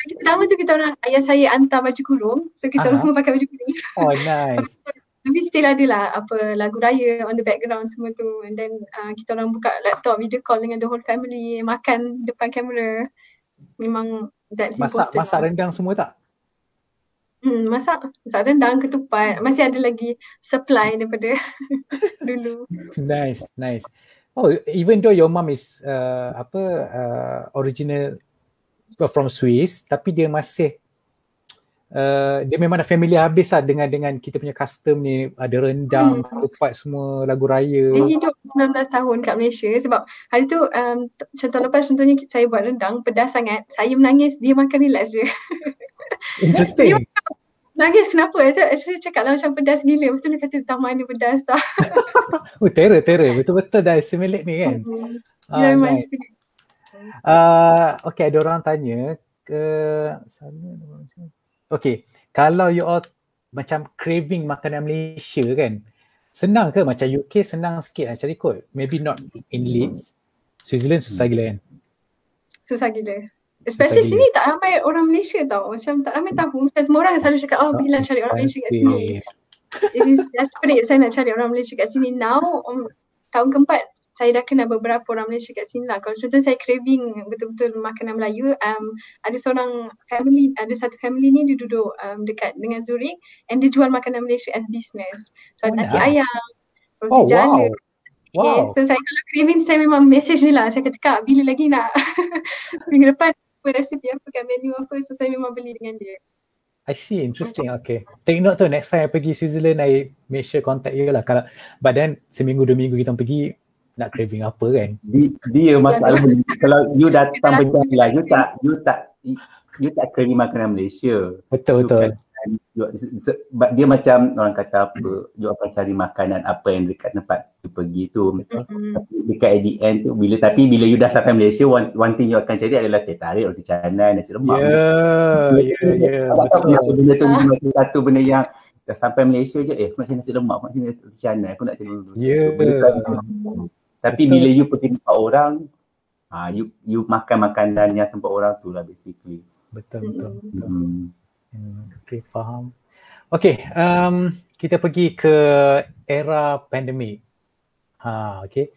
hari pertama tu kita orang, ayah saya hantar baju kurung, so kita orang semua pakai baju kurung. Oh nice. Tapi still ada lah apa lagu raya on the background semua tu, and then kita orang buka laptop video call dengan the whole family, makan depan kamera. Memang that's important. Masak rendang semua tak? Masak rendang, ketupat, masih ada lagi supply daripada dulu. Nice. Oh, even though your mom is original from Swiss, tapi dia masih dia memang dah familiar habis lah dengan kita punya custom ni, ada rendang, ketupat semua, lagu raya. Dia hidup 19 tahun kat Malaysia sebab hari tu tahun lepas contohnya saya buat rendang pedas sangat, saya menangis, dia makan relax je. Interesting. Dia nangis kenapa? Saya cakap lah macam pedas gila, betul dia kata tak mana pedas tak. Terror betul-betul dah assimilate ni kan. Dia memang okay, ada orang tanya okay, kalau you all macam craving makanan Malaysia kan, senang ke? Macam UK senang sikit lah cari kot, maybe not in Leeds. Switzerland susah gila kan? Susah gila. Especially sini tak ramai orang Malaysia tau, macam tak ramai tahu. Macam semua orang selalu cakap pergilah cari orang Malaysia kat sini. It is desperate saya nak cari orang Malaysia kat sini. Now tahun keempat saya dah kenal beberapa orang Malaysia kat sini lah. Kalau contoh saya craving betul-betul makanan Melayu, ada satu family ni dia duduk dekat dengan Zurich and dia jual makanan Malaysia as business. So nasi ayam, roti jala. Wow. So saya kalau craving saya memang message ni lah. Saya kata Kak bila lagi nak minggu depan resipi apa kat menu apa, so saya memang beli dengan dia. I see, interesting. Okay, take note tu, next time I pergi Switzerland I make sure contact you lah. Kalau badan seminggu 2 minggu kita pergi nak craving apa kan. Dia masalah kalau you datang berjalan you tak craving makanan Malaysia. Betul. Dia macam orang kata apa, you akan cari makanan apa yang dekat tempat you pergi tu. Tapi dekat at the end tu bila you dah sampai Malaysia, one thing you akan cari adalah teh tarik, roti canai, nasi lemak. Betul. Satu benda yang dah sampai Malaysia je, aku nak cari nasi lemak, aku nak cari roti canai, aku nak cari dulu. Tapi bila you pergi tempat orang, You makan makanan yang tempat orang tu lah basically. Betul. Okay, faham. Okay, kita pergi ke era pandemik. Okay.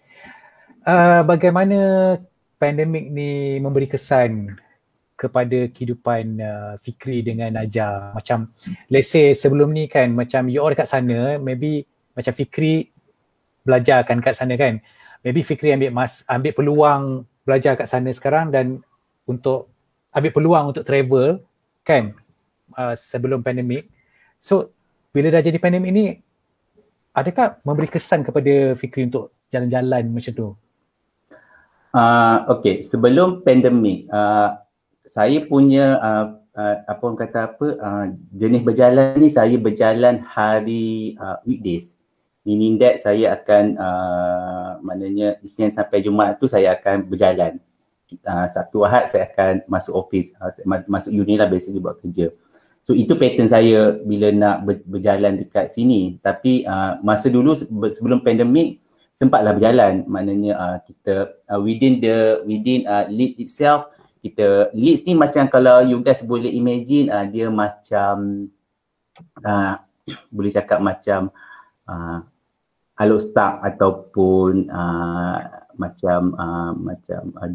Bagaimana pandemik ni memberi kesan kepada kehidupan Fikri dengan Najah? Macam let's say sebelum ni kan, macam you all dekat sana, maybe macam Fikri belajar kan kat sana kan. Maybe Fikri ambil peluang belajar kat sana sekarang dan untuk ambil peluang untuk travel kan sebelum pandemik. So bila dah jadi pandemik ni, adakah memberi kesan kepada Fikri untuk jalan-jalan macam tu? Okay, sebelum pandemik, saya punya jenis berjalan ni, saya berjalan hari weekdays. Meaning that saya akan maknanya Isnin sampai Jumaat tu saya akan berjalan. Sabtu Ahad saya akan masuk office, masuk uni lah basically buat kerja. So itu pattern saya bila nak berjalan dekat sini. Tapi masa dulu sebelum pandemik sempatlah berjalan. Maknanya kita within Leeds itself, Leeds ni macam kalau you guys boleh imagine, dia macam boleh cakap macam Alok Stark ataupun macam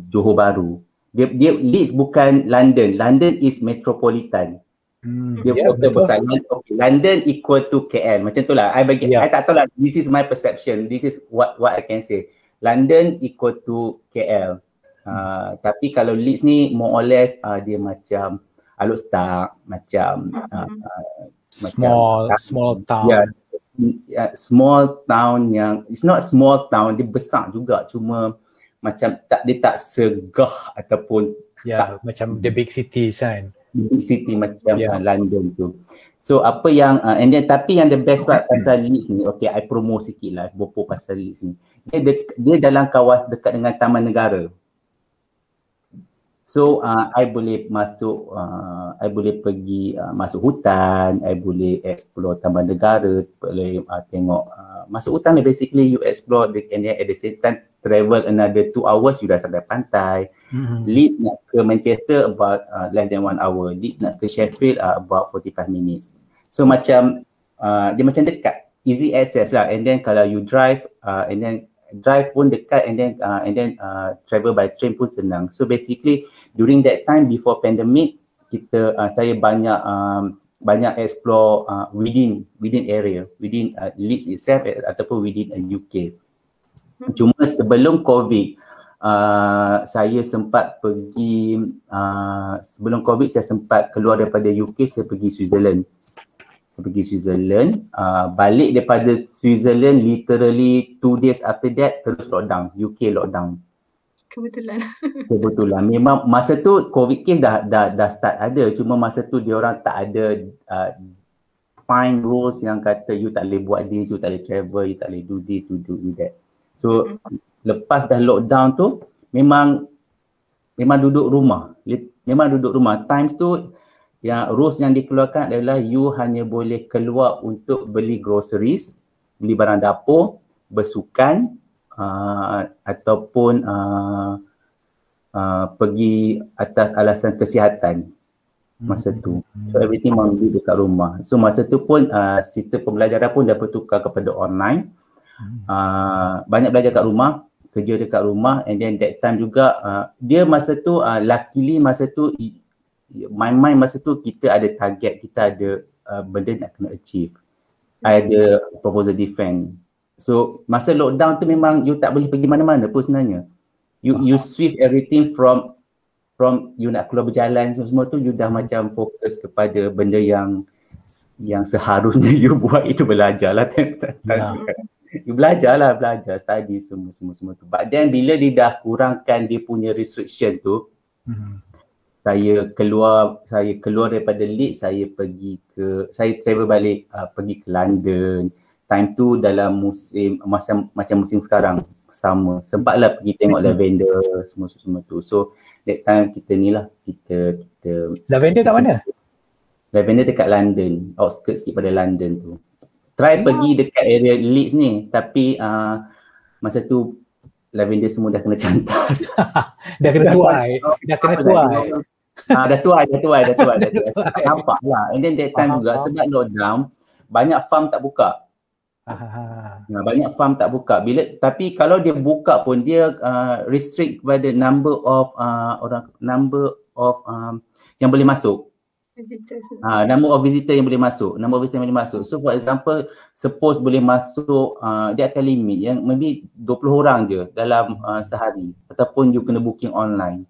Johor Bahru. Dia Leeds bukan London. London is metropolitan. Dia kota besar. Okay, London equal to KL. Macam tu lah. I tak tahu lah. This is my perception. This is what I can say. London equal to KL. Tapi kalau Leeds ni more or less dia macam Alok Stark, macam small town. Small town yang it's not small town, dia besar juga, cuma macam dia tak segah ataupun macam the big cities kan. Big city macam London tu. So apa yang and then tapi yang the best part pasal Leeds ni, okay, I promo sikit lah bopo pasal Leeds ni. Dia dalam kawasan dekat dengan Taman Negara. So I boleh masuk, I boleh pergi masuk hutan, I boleh explore Taman Negara, boleh tengok masuk hutan ni basically you explore and then at the same time travel another 2 hours you dah sampai pantai. Leeds nak ke Manchester about less than 1 hour. Leeds nak ke Sheffield about 45 minutes. So macam dia macam dekat, easy access lah. And then kalau you drive and then drive pun dekat and then travel by train pun senang. So basically during that time before pandemic, saya banyak explore within area, within Leeds itself ataupun within UK. Cuma sebelum COVID, saya sempat pergi sebelum COVID saya sempat keluar daripada UK, saya pergi Switzerland. Balik daripada Switzerland literally 2 days after that terus lockdown, UK lockdown. Kebetulan. Memang masa tu COVID case dah start ada, cuma masa tu dia orang tak ada fine rules yang kata you tak boleh buat this, you tak boleh travel, you tak boleh do this, do that. So lepas dah lockdown tu memang duduk rumah. Times tu yang rules yang dikeluarkan adalah you hanya boleh keluar untuk beli groceries, beli barang dapur, bersukan ataupun pergi atas alasan kesihatan masa tu. So everything memang dekat rumah. So masa tu pun sistem pembelajaran pun dah bertukar kepada online. Banyak belajar kat rumah, kerja dekat rumah, and then that time juga dia masa tu luckily masa tu my mind masa tu kita ada target, kita ada benda nak kena achieve. I ada proposal defense. So masa lockdown tu memang you tak boleh pergi mana-mana pun sebenarnya. You sweep everything from you nak keluar berjalan semua tu, you dah macam fokus kepada benda yang seharusnya you buat, itu belajar lah. You belajar study semua tu. But then bila dia dah kurangkan dia punya restriction tu, saya keluar daripada Leeds, saya travel balik pergi ke London. Time tu dalam macam musim sekarang sama. Sempatlah pergi tengok lavender semua tu. So that time kita lavender kat mana? Lavender dekat London, outskirts sikit pada London tu. Try pergi dekat area Leeds ni, tapi masa tu lavender semua dah kena cantas. Dah kena tuai. Dah kena tuai. Dah tuai. Nampak lah. And then that time juga sebab lockdown, banyak farm tak buka. Banyak farm tak buka. Tapi kalau dia buka pun dia restrict kepada number of yang boleh masuk. Number of visitor yang boleh masuk. So for example, suppose boleh masuk, dia akan limit yang maybe 20 orang je dalam sehari, ataupun you kena booking online.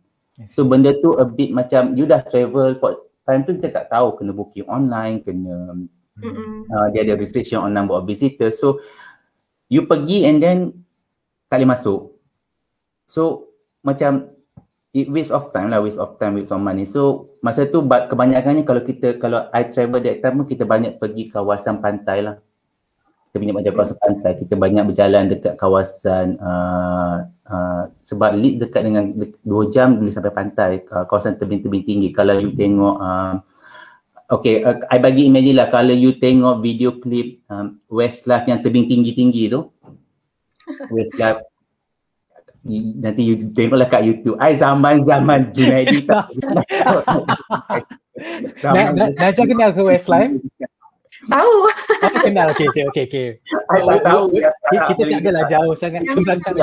So benda tu a bit macam you dah travel, time tu kita tak tahu kena booking online, kena dia ada restriction on number of visitors. So you pergi and then tak boleh masuk. So macam it waste of time, waste of money. So masa tu kebanyakannya kalau I travel that time kita banyak pergi kawasan pantai lah. Kita banyak kawasan pantai, kita banyak berjalan dekat kawasan sebab Leeds dekat dengan 2 jam boleh sampai pantai, kawasan tebing-tebing tinggi. Kalau you tengok I bagi imagine lah, kalau you tengok video klip Westlife yang tebing tinggi-tinggi tu, Westlife, nanti you tengoklah kat YouTube. Zaman-zaman Junaidi tak. Najah kenal ke Westlife? Tahu. Kenal, okay. I tak tahu. Kita tak adalah jauh sangat ke belakang.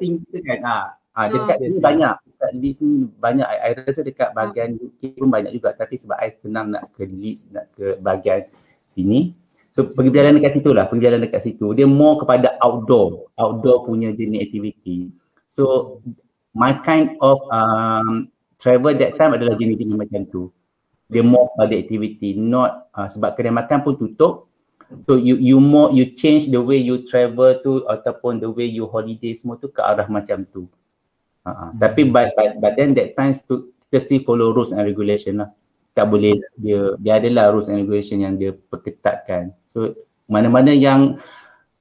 Tinggi kan. Dekat sini banyak. Dekat Leeds ni banyak. I rasa dekat bahagian UK pun banyak juga. Tapi sebab I senang nak ke Leeds, nak ke bahagian sini. So pergi berjalan dekat situ. Dia more kepada outdoor punya jenis aktiviti. So my kind of travel that time adalah jenis macam tu. Dia more pada aktiviti, not sebab kedai makan pun tutup. So you change the way you travel tu, ataupun the way you holiday semua tu ke arah macam tu. Tapi but then that time tu kita still follow rules and regulation lah. Tak boleh, dia adalah rules and regulation yang dia perketatkan. So mana-mana yang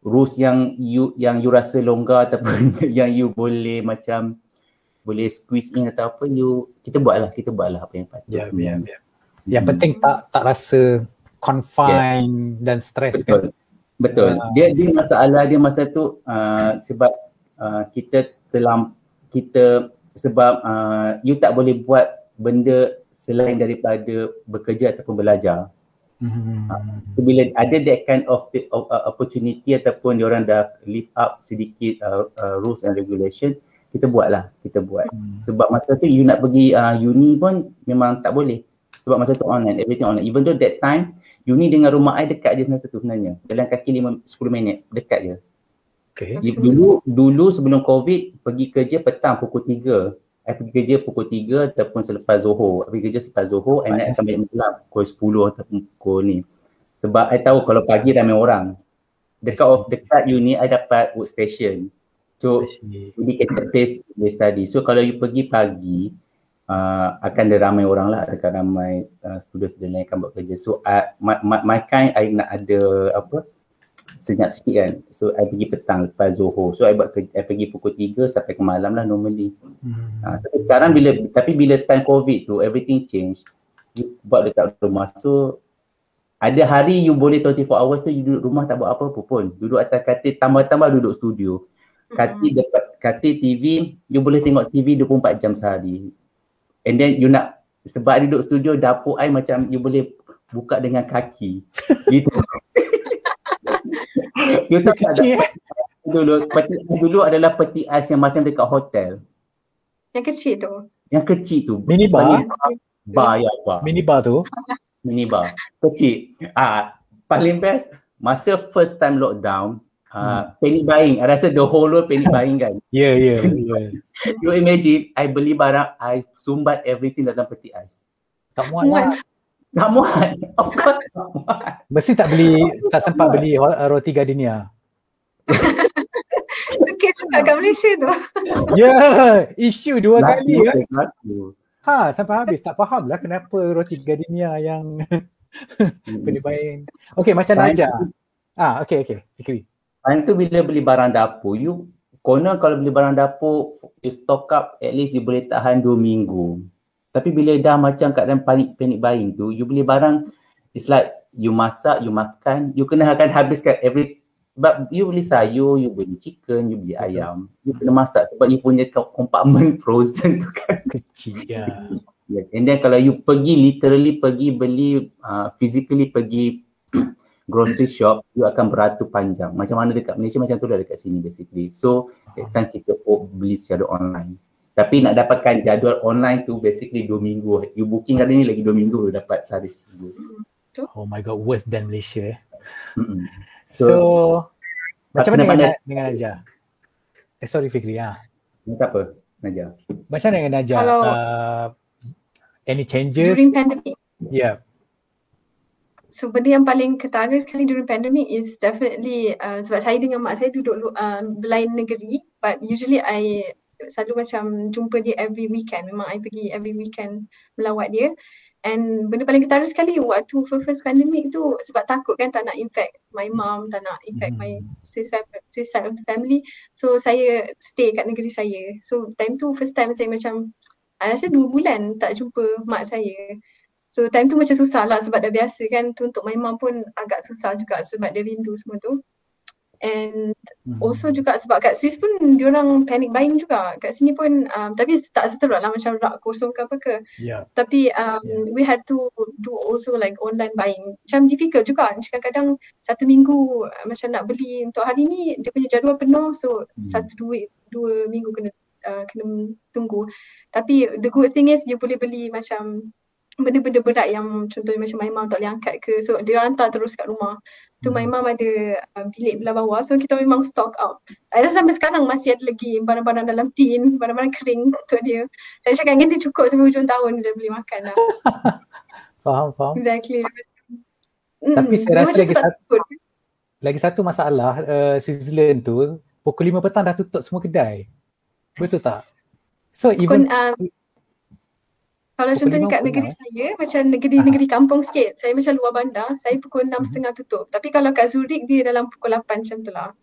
rules yang you rasa longgar, ataupun yang you boleh macam boleh squeeze in atau apa, kita buatlah apa yang patut. Ya. Yang penting tak rasa confined dan stres. Betul. Dia masalah dia masa tu sebab sebab you tak boleh buat benda selain daripada bekerja ataupun belajar. So bila ada that kind of opportunity ataupun diorang dah lift up sedikit rules and regulation, kita buat. Sebab masa tu you nak pergi uni pun memang tak boleh. Sebab masa tu online, everything online. Even though that time, uni dengan rumah I dekat je masa tu sebenarnya. Jalan kaki 10 minit, dekat je. Okay. Dulu sebelum COVID, pergi kerja petang pukul 3. I pergi kerja pukul 3 ataupun selepas Zohor. I pergi kerja selepas Zohor, and I akan balik malam pukul 10 ataupun pukul ni. Sebab I tahu kalau pagi ramai orang. Dekat uni, I dapat workstation. So, jadi kita place dia study. So, kalau you pergi pagi, akan ada ramai orang lah, akan ramai student lain akan buat kerja. So my kind, I nak ada senyap sikit kan. So I pergi petang lepas Zohor. So I pergi pukul 3 sampai ke malam lah normally. Tapi sekarang bila time COVID tu, everything change. You buat dekat rumah. So ada hari you boleh 24 hours tu you duduk rumah tak buat apa-apa pun. Duduk atas katil, tambah-tambah duduk studio. Katil TV, you boleh tengok TV 24 jam sehari. And then you nak, sebab duduk studio, dapur I macam you boleh buka dengan kaki. Gitu. You tahu tak, dulu adalah peti ais yang macam dekat hotel. Yang kecil tu. Yang kecil tu. Minibar. Bar. Minibar tu. Minibar. Kecil. Paling best, masa first time lockdown, panic buying. I rasa the whole world panic buying kan. Ya. You imagine, I beli barang, I sumbat everything dalam peti ais. Tak muat lah. Tak muat. Of course tak muat. Mesti tak sempat beli roti gardenia. Sikit juga kat Malaysia tu. Ya, isu 2 kali kan. Sampai habis. Tak faham lah kenapa roti gardenia yang panic buying. Okay, macam Najah. Okay. Fikri. Time tu bila beli barang dapur, konon kalau beli barang dapur, you stock up at least you boleh tahan 2 minggu. Tapi bila dah macam keadaan panic buying tu, you beli barang, it's like you masak, you makan, you kena akan habiskan Sebab you beli sayur, you beli chicken, you beli ayam, you kena masak sebab you punya compartment frozen tu kan kecil ya. Yes, and then kalau you pergi literally pergi beli physically pergi grocery shop, you akan beratur panjang. Macam mana dekat Malaysia macam tu dah dekat sini basically. So that time kita beli secara online. Tapi nak dapatkan jadual online tu basically 2 minggu. You booking hari ni lagi 2 minggu dapat tarikh seminggu. Oh my god, worse than Malaysia So macam mana dengan Najah? Sorry Fikri tak apa, Najah. Macam mana dengan Najah? Kalau Any changes? during pandemic. Yeah. So benda yang paling ketara sekali during pandemic is definitely sebab saya dengan mak saya duduk berlain negeri, but usually I selalu macam jumpa dia every weekend. Memang I pergi every weekend melawat dia. And benda paling ketara sekali waktu first pandemic tu, sebab takut kan tak nak infect my mom, tak nak infect my Swiss side of the family. So saya stay kat negeri saya. So time tu first time saya macam I rasa 2 bulan tak jumpa mak saya. So time tu macam susah lah sebab dah biasa kan. Tu untuk my mom pun agak susah juga sebab dia rindu semua tu. And also juga sebab kat Swiss pun diorang panic buying juga. Kat sini pun tapi tak seteruk lah macam rak kosong ke apa ke. Tapi we had to do also like online buying. Macam difficult juga. Kadang-kadang 1 minggu macam nak beli untuk hari ni dia punya jadual penuh. So 1-2 minggu kena tunggu. Tapi the good thing is you boleh beli macam benda-benda berat yang contohnya macam my mom tak boleh angkat ke, so dia hantar terus kat rumah. Tu my mom ada bilik belah bawah, so kita memang stock out. I rasa sampai sekarang masih ada lagi barang-barang dalam tin, barang-barang kering untuk dia. Saya cakap dengan dia cukup sampai hujung tahun dia dah boleh makan lah. Faham. Exactly. Tapi saya rasa lagi satu masalah Switzerland tu, pukul 5 petang dah tutup semua kedai. Betul tak? So even kalau contohnya kat negeri saya, macam negeri kampung sikit, saya macam luar bandar, saya pukul 6.30 tutup. Tapi kalau kat Zurich dia dalam pukul 8 macam tu lah.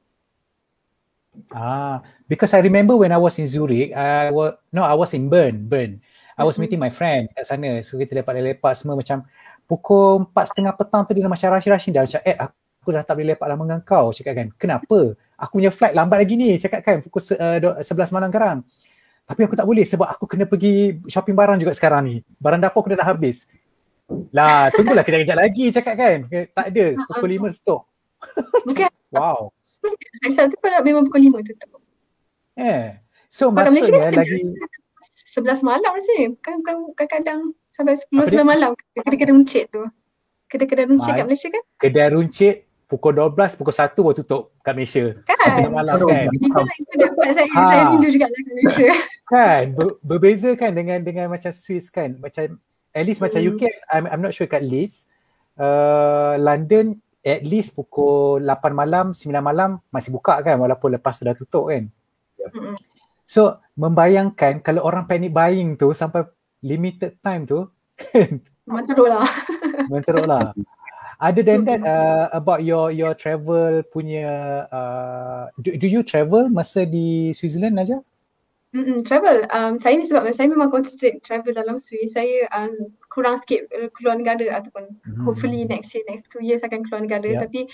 Because I remember when I was in Zurich, I was in Bern. I was meeting my friend kat sana. So kita lepak-lepak semua macam pukul 4.30 petang tu dia dah macam rushing dah macam aku dah tak boleh lepak lama dengan kau, cakap kan. Kenapa? Aku punya flight lambat lagi ni, cakap kan, pukul 11 malam sekarang. Tapi aku tak boleh sebab aku kena pergi shopping barang juga sekarang ni. Barang dapur aku dah habis. Lah, tunggulah kejap-kejap lagi cakap kan. Tak ada, pukul 5 tutup. Mungkin wow. Hari Sabtu kalau memang pukul 5 tutup. So maksudnya lagi 11 malam sih. Kan kadang-kadang sampai 10 malam kedai-kedai runcit tu. Kedai-kedai runcit kat Malaysia kan? Kedai runcit pukul 12, pukul 1 baru tutup kat Malaysia. Kan? Malam kan? Itu dapat saya rindu juga kat Malaysia. Kan? Berbeza kan dengan macam Swiss kan? Macam, at least macam UK, I'm not sure kat Leeds. London, at least pukul 8 malam, 9 malam masih buka kan? Walaupun lepas tu dah tutup kan? So, membayangkan kalau orang panic buying tu sampai limited time tu, Menteruk lah. Other than that, about your travel punya, do you travel masa di Switzerland aja? Travel. Saya sebab saya memang concentrate travel dalam Swiss. Saya kurang sikit keluar negara ataupun hopefully next 2 years akan keluar negara. Tapi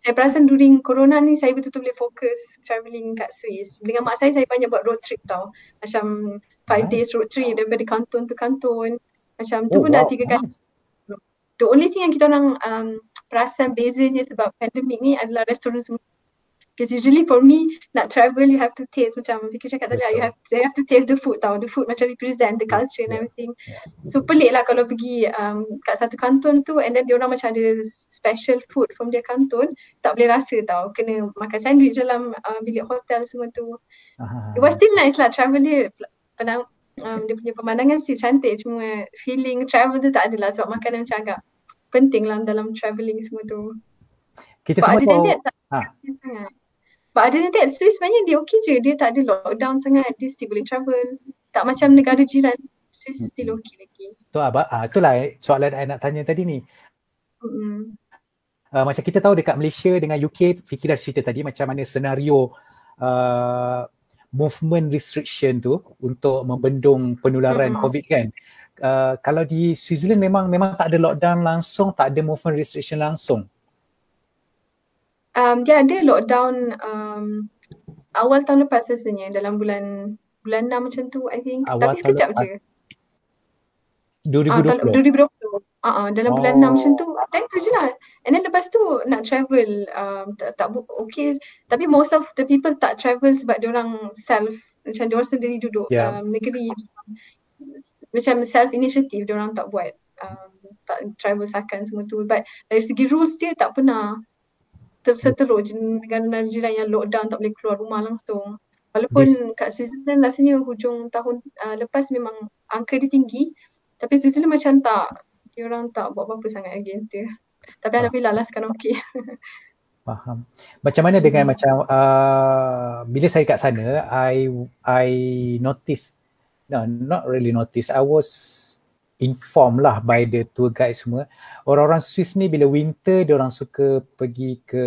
saya perasan during corona ni saya betul-betul boleh fokus travelling kat Swiss. Dengan mak saya banyak buat road trip tau. Macam 5 days road trip daripada kanton to kanton. Macam tu pun dah 3 kali. The only thing yang kita orang perasan bezanya sebab pandemik ni adalah restoran semua. Because usually for me, nak travel you have to taste, macam Vicky cakap tadi, you have to taste the food tau. The food macam represent the culture and everything. So pelik lah kalau pergi kat satu kanton tu and then diorang macam ada special food from their kanton, tak boleh rasa tau. Kena makan sandwich dalam bilik hotel semua tu. It was still nice lah, travel dia dia punya pemandangan still cantik, cuma feeling travel tu tak adalah sebab makanan macam agak penting lah dalam travelling semua tu. Kita semua tahu. Sangat. But other than that, Swiss sebenarnya dia okay je. Dia tak ada lockdown sangat. Dia still boleh travel. Tak macam negara jiran. Swiss still okay lagi. Itulah soalan saya nak tanya tadi ni. Macam kita tahu dekat Malaysia dengan UK, Fikri dah cerita tadi macam mana senario movement restriction tu untuk membendung penularan COVID kan. Kalau di Switzerland memang tak ada lockdown langsung, tak ada movement restriction langsung. Dia ada lockdown awal tahun lepas rasanya, dalam bulan 6 macam tu I think. Awal Tapi tahun sekejap lepas. je. 2020. 2020. Dalam bulan 6 macam tu. Time tu je lah. And then lepas tu nak travel tak okay. Tapi most of the people tak travel sebab diorang macam diorang sendiri duduk negeri. Macam self initiative diorang tak buat. Tak travel sakan semua tu. But dari segi rules dia tak pernah seteruk negara-negara jiran yang lockdown, tak boleh keluar rumah langsung. Walaupun kat Switzerland rasanya hujung tahun lepas memang angka dia tinggi, tapi Switzerland macam tak, diorang tak buat apa-apa sangat against dia. Tapi alhamdulillah lah sekarang okey. Faham. Macam mana dengan macam bila saya kat sana, I notice, no, not really notice, I was informed lah by the tour guide semua. Orang-orang Swiss ni bila winter diorang suka pergi ke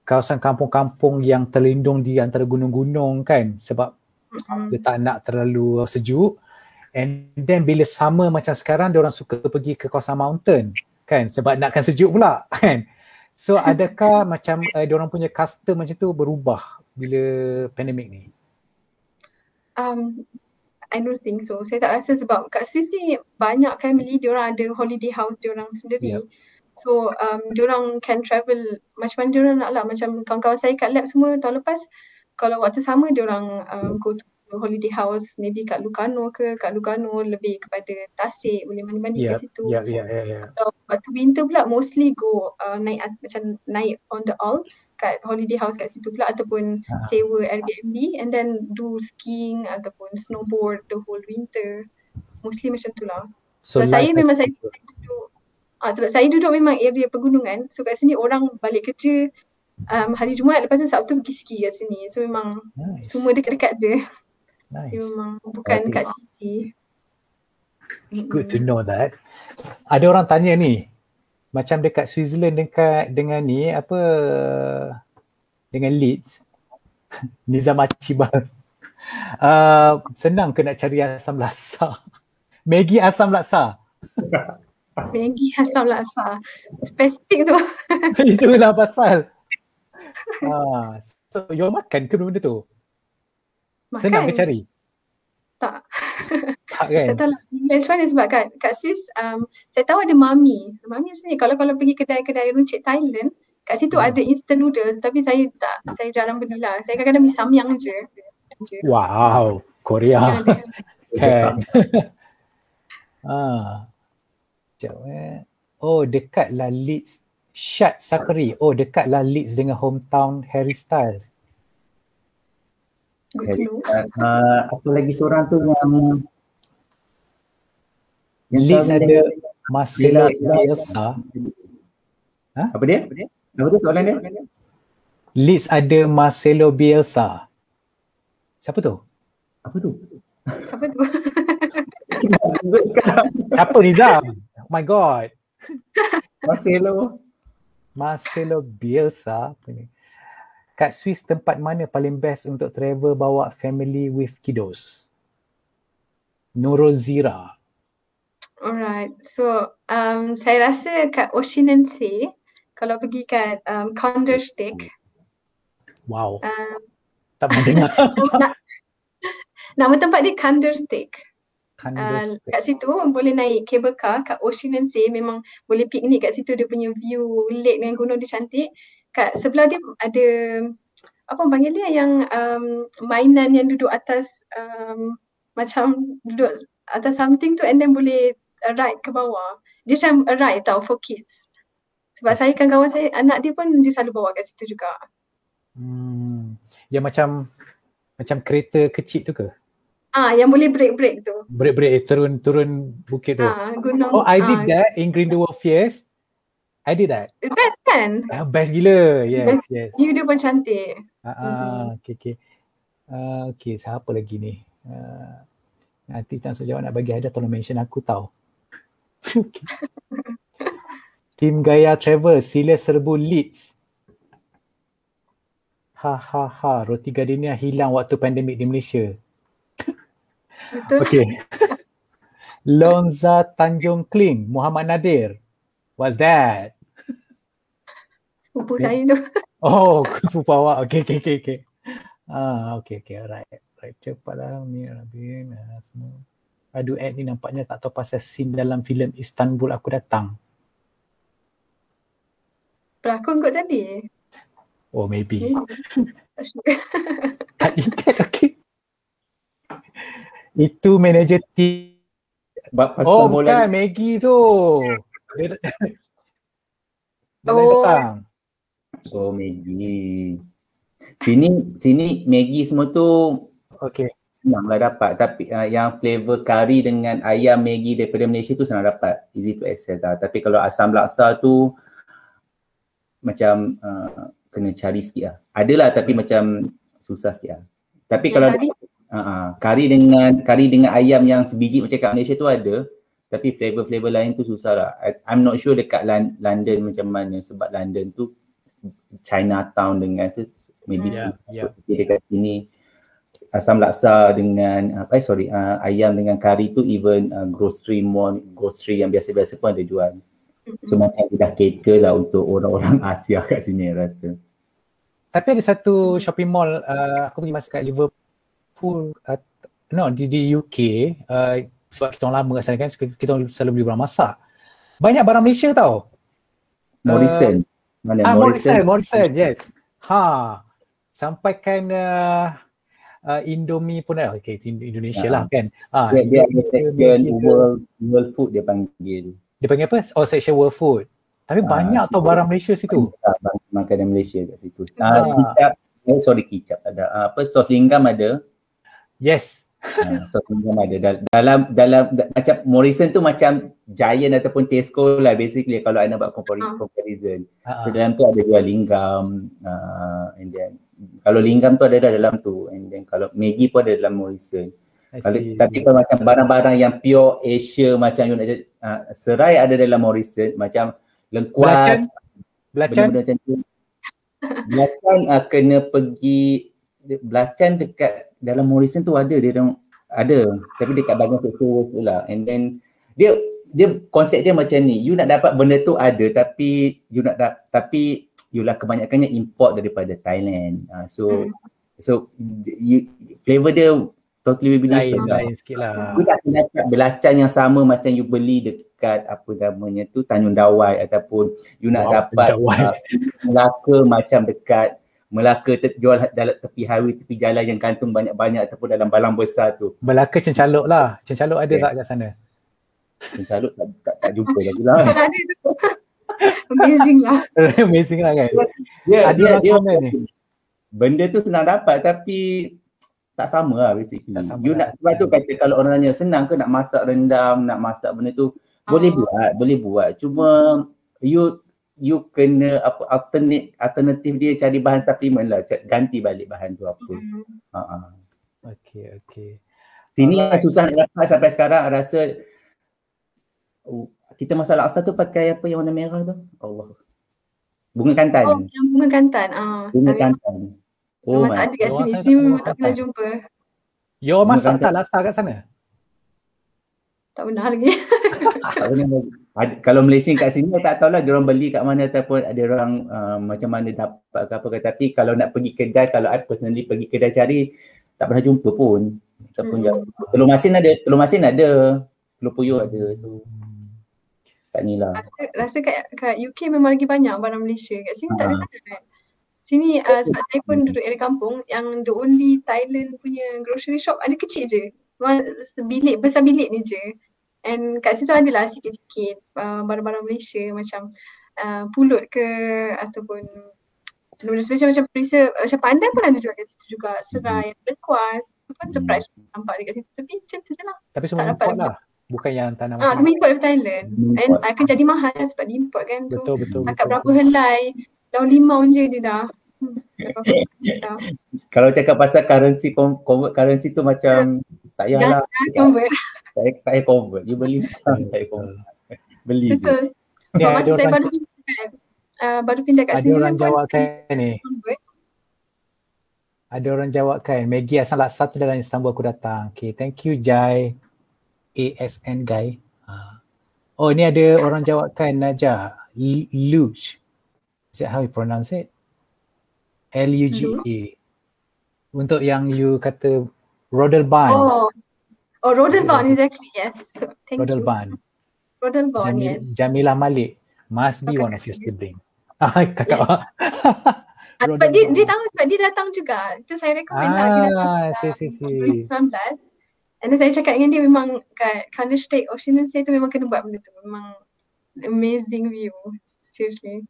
kawasan kampung-kampung yang terlindung di antara gunung-gunung kan, sebab dia tak nak terlalu sejuk. And then bila summer macam sekarang diorang suka pergi ke kawasan mountain kan, sebab nakkan sejuk pula kan. So adakah macam diorang punya custom macam tu berubah bila pandemik ni? I don't think so. Saya tak rasa sebab kat Swiss ni banyak family diorang ada holiday house diorang sendiri. So diorang can travel macam mana diorang nak lah. Macam kawan-kawan saya kat lab semua tahun lepas, kalau waktu sama diorang go to holiday house, maybe kat Locarno ke, kat Lugano lebih kepada Tasik, boleh mandi-mandi kat situ. Kalau waktu winter pula mostly go naik on the Alps, kat holiday house kat situ pula, ataupun sewa Airbnb and then do skiing ataupun snowboard the whole winter. Mostly macam tu lah. So sebab saya memang saya duduk sebab saya duduk memang area pegunungan. So kat sini orang balik kerja hari Jumaat, lepas tu Sabtu pergi ski kat sini. So memang semua dekat-dekat dia. Dia memang bukan kat city. Good to know that. Ada orang tanya ni, macam dekat Switzerland dengan ni apa, dengan Leeds, Nizam Achibal, senang ke nak cari asam laksa? Maggi asam laksa. Maggi asam laksa. Spesifik tu. Itulah pasal. So you makan ke benda tu? Makan. Senang ke cari? Tak. Tak kan? Tak tahu lah. Macam mana sebab kat Swiss, saya tahu ada Mami. Mami rasanya kalau pergi kedai-kedai runcit Thailand, kat situ ada instant noodles, tapi saya jarang beli lah. Saya kadang-kadang beli samyang je. Wow, Korea. Kan. Oh, dekatlah Leeds. Shad Sakari. Oh, dekatlah Leeds dengan hometown Harry Styles. Apa lagi seorang tu yang Leeds ada Marcelo Bielsa. Apa dia? Apa tu soalan dia? Leeds ada Marcelo Bielsa. Siapa tu? Apa tu? Siapa Nizam? Oh my god. Marcelo Bielsa. Apa ni? Kat Swiss tempat mana paling best untuk travel bawa family with kiddos? Norozira. Alright. So saya rasa kat Oceanensee, kalau pergi kat Kandersteg. Wow. Tak pernah dengar. Nama tempat dia Kandersteg. Kat situ boleh naik cable car kat Oceanensee, memang boleh piknik kat situ. Dia punya view lake dengan gunung dia cantik. Kat sebelah dia ada apa panggil dia yang mainan yang duduk atas macam duduk atas something tu and then boleh ride ke bawah. Dia macam a ride tau for kids. Sebab saya kan kawan saya, anak dia pun dia selalu bawa kat situ juga. Yang macam kereta kecil tu ke? Yang boleh break tu. Break turun bukit tu. Gunung. Oh, I did that in Grindelwald Fiest. I did that. Best kan? Best gila. Yes. View dia pun cantik. Okay. Okay, siapa lagi ni? Nanti tak jawab nak bagi hadiah, tolong mention aku tau. Tim Gaya Travel, sila serbu Leeds. Roti gardenia hilang waktu pandemik di Malaysia. Betul. Okay. Lonza Tanjung Kling, Muhammad Nadir. What's that? Sepupu saya tu. Oh, sepupu awak. Okay. Okay, alright. Cepatlah ni Rabin semua. Aduh, Ed ni nampaknya tak tahu pasal scene dalam filem Istanbul Aku Datang. Pelakon kot tadi. Oh, maybe. Tak sure. Tak ingat, okay. Itu manager team. Oh, bukan Maggie tu. Dia lain datang. Oh, Maggie. Sini Maggie semua tu Okay. senanglah dapat. Tapi yang flavor kari dengan ayam Maggie daripada Malaysia tu senang dapat. Easy to access lah. Tapi kalau asam laksa tu macam kena cari sikit lah. Adalah tapi macam susah sikit lah. Tapi kalau kari dengan ayam yang sebiji macam kat Malaysia tu ada. Tapi flavor-flavor lain tu susah lah. I'm not sure dekat London macam mana sebab London tu Chinatown dengan tu maybe dekat sini asam laksa dengan ayam dengan kari tu even grocery yang biasa-biasa pun ada jual. So macam dia dah cater lah untuk orang-orang Asia kat sini rasa. Tapi ada satu shopping mall aku pergi masa kat Liverpool di UK sebab kita orang lama kat sana kan, kita orang selalu beli barang masak. Banyak barang Malaysia tau. Morrison. Morrison, yes. Sampaikan Indomie pun ada. Okay, Indonesia lah kan. Dia ada section world food dia panggil. Dia panggil apa? Oh, section world food. Tapi banyak tau barang Malaysia situ. Makanan Malaysia kat situ. Kicap ada. Sos linggam ada. Yes. Sos linggam ada. Dalam macam Morrison tu macam Giant ataupun Tesco lah basically kalau anda buat comparison. So dalam tu ada jual linggam, and then kalau linggam tu ada dalam tu, and then kalau Maggi pun ada dalam Morrison. Tapi kalau macam barang-barang yang pure Asia macam you nak serai ada dalam Morrison, macam lengkuas, belacan kena pergi belacan dekat dalam Morrison tu ada tapi dekat bahagian sektor pula. And then dia konsep dia macam ni, you nak dapat benda tu ada tapi youlah kebanyakannya import daripada Thailand. So flavor dia totally lain sikit lah. You tak kena dapat belacan yang sama macam you beli dekat apa namanya tu Tanjung Dawai, ataupun you nak dapat Melaka macam dekat Melaka jual dalam tepi highway, tepi jalan yang kantung banyak-banyak ataupun dalam balang besar tu. Melaka Cencaluk lah. Cencaluk ada tak kat sana? Cencaluk tak jumpa lagi lah. Ada tu. Amazing lah. Amazing lah kan. Dia benda tu senang dapat tapi tak sama lah basically. Sebab tu kata kalau orang tanya senang ke nak masak rendang, nak masak benda tu, boleh buat. Cuma you kena alternatif dia cari bahan suplemen lah, ganti balik bahan tu apa. Okay. Sini yang susah nak dapat sampai sekarang rasa kita masak laksa tu pakai apa yang warna merah tu? Allah. Bunga kantan. Oh, yang bunga kantan. Bunga kantan. Oh, memang tak ada kat sini. Sini memang tak pernah jumpa. You masak tak laksa kat sana? Tak pernah lagi. Tak pernah lagi. Kalau Malaysia kat sini tak tahulah dia orang beli kat mana ataupun ada orang macam mana dapat ke apa ke. Tapi kalau nak pergi kedai, kalau I personally pergi kedai cari tak pernah jumpa pun. Telur masin ada, telur puyuh ada. So kat ni lah. Rasa kat UK memang lagi banyak barang Malaysia. Kat sini tak ada sangat kan. Sini sebab saya pun duduk area kampung, yang the only Thailand punya grocery shop ada kecil je. Bilik, besar bilik ni je. And kat situ adalah sikit-sikit barang-barang Malaysia macam pulut ke ataupun benda special macam perisa, macam pandan pun ada jual kat situ juga. Serai, lengkuas, pun surprise nampak dekat situ. Tapi macam tu je lah. Tapi semua import lah. Bukan yang tanam semua import dari Thailand. And akan jadi mahal lah sebab diimport kan. So betul. Akak berapa helai, daun limau je dia dah. Kalau cakap pasal currency, convert currency tu macam tak payahlah. Tak payah convert. You beli tak payah convert. Beli betul. So masa saya baru pindah kat sini. Ada orang jawabkan ni. Ada orang jawabkan Maggi asal laksa tu dalam Istanbul Aku Datang. Okay, thank you Jai. ASN guy. Oh, ni ada orang jawabkan Najah. Luge. Is that how you pronounce it? LUGA. Untuk yang you kata Rodelban. Rodelban, exactly, yes. So, thank Rodelban. you. Rodelban, yes. Jamilah Malik must be one of your sibling. Kakak. Sebab dia tahu sebab dia datang juga. Itu saya recommend lah. Dia datang 2019. And then saya cakap dengan dia memang kat Kandersteg, Oceansea tu memang kena buat benda tu. Memang amazing view. Seriously.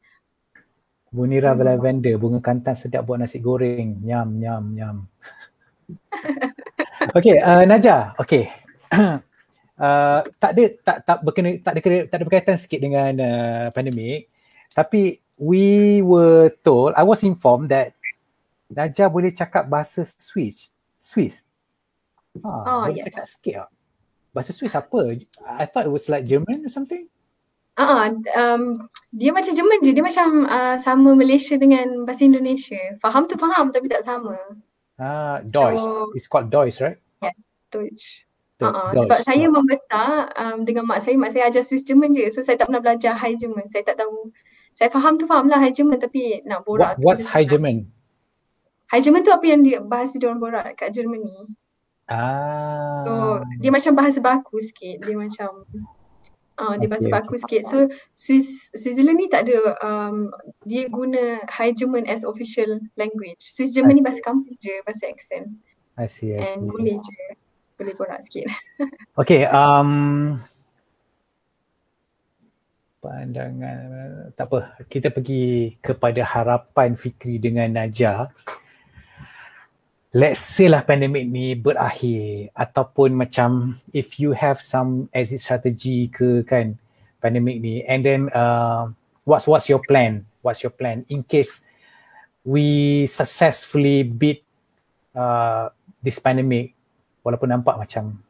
Bunira lavender, bunga kantan sedap buat nasi goreng. Nyam. Okay, Najah. Okay. Tak ada berkaitan sikit dengan pandemik. Tapi I was informed that Najah boleh cakap bahasa Swiss. Boleh yes. cakap sikit tak? Bahasa Swiss apa? I thought it was like German or something. Dia macam Jerman je. Dia macam sama Malaysia dengan bahasa Indonesia. Faham tu faham tapi tak sama. Deutsch. It's called Deutsch, right? Yeah, Deutsch. Deutsch. Sebab saya membesar dengan mak saya ajar Swiss German je. So saya tak pernah belajar High German. Saya tak tahu. Saya faham tu faham lah High German tapi nak borak. What's High German? High German tu apa yang bahasa diorang borak kat Germany. So dia macam bahasa baku sikit. Dia macam dia bahasa baku sikit. So Switzerland ni tak ada dia guna High German as official language. Swiss German ni bahasa kampung je, bahasa accent. I see. And boleh je. Boleh borak sikit. Okay, pandangan tak apa, kita pergi kepada harapan Fikri dengan Najah. Let's say lah pandemik ni berakhir ataupun macam if you have some exit strategy ke kan pandemik ni, and then what's your plan? What's your plan in case we successfully beat this pandemic, walaupun nampak macam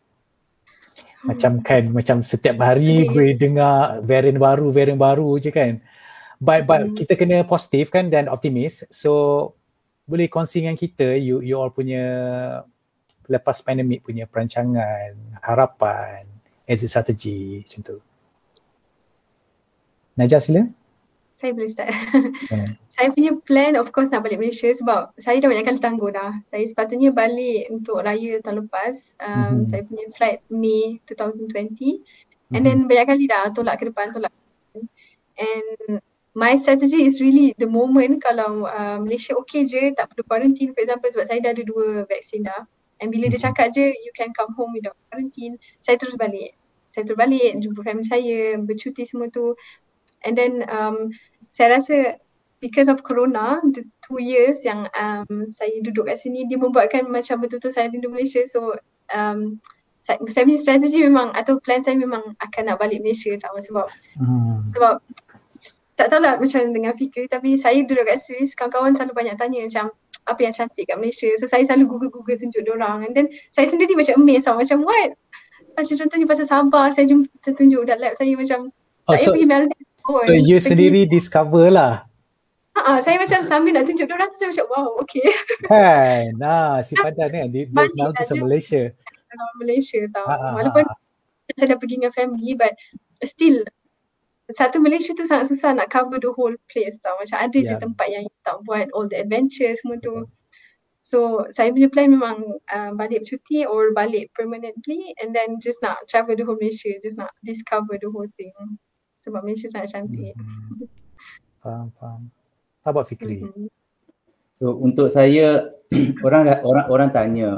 setiap hari boleh dengar varian baru je kan. But kita kena positif kan dan optimis. So boleh kongsi dengan kita you all punya lepas pandemik punya perancangan, harapan, exit strategy macam tu. Najah sila. Saya boleh start. Saya punya plan of course nak balik Malaysia sebab saya dah banyak kali tangguh dah. Saya sepatutnya balik untuk raya tahun lepas. Saya punya flight May 2020 and then banyak kali dah tolak ke depan. And my strategy is really the moment kalau Malaysia okay je, tak perlu quarantine for example sebab saya dah ada 2 vaksin dah. And bila dia cakap je you can come home without quarantine, saya terus balik. Jumpa family saya, bercuti semua tu. And then saya rasa because of corona, the 2 years yang saya duduk kat sini, dia membuatkan macam betul-betul saya rindu Malaysia. So saya punya strategi memang atau plan saya memang akan nak balik Malaysia tau sebab tak tahulah macam dengan Fikri tapi saya duduk kat Swiss, kawan-kawan selalu banyak tanya macam apa yang cantik kat Malaysia. So saya selalu google tunjuk diorang and then saya sendiri macam amazed tau macam what? Macam contohnya pasal Sabah, saya tunjuk kat lab saya macam saya pergi Maldives. So you sendiri discover lah. Saya macam sambil nak tunjuk diorang tu saya macam wow okay. Kan, si padan kan dia Maldives Malaysia. Malaysia tau. Walaupun saya dah pergi dengan family but still satu Malaysia tu sangat susah nak cover the whole place tau. Macam ada je tempat yang tak buat all the adventure semua tu. So saya punya plan memang balik bercuti or balik permanently and then just nak travel the whole Malaysia, just nak discover the whole thing. Sebab Malaysia sangat cantik. Faham. How about Fikri? So untuk saya orang tanya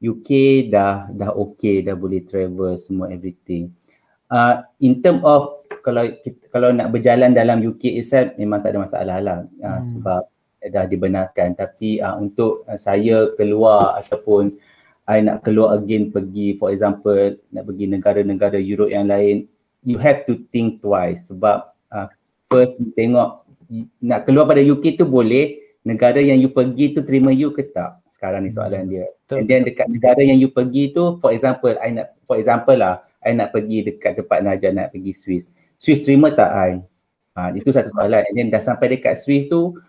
UK dah okay, dah boleh travel semua everything. In term of kalau nak berjalan dalam UK itself memang tak ada masalah lah sebab dah dibenarkan. Tapi untuk saya keluar ataupun I nak keluar again pergi for example nak pergi negara-negara Europe yang lain, you have to think twice sebab first tengok nak keluar pada UK tu boleh, negara yang you pergi tu terima you ke tak? Sekarang ni soalan dia. And then dekat negara yang you pergi tu for example I nak pergi dekat tempat Najah nak pergi Swiss terima tak I? Itu satu soalan. And then dah sampai dekat Swiss tu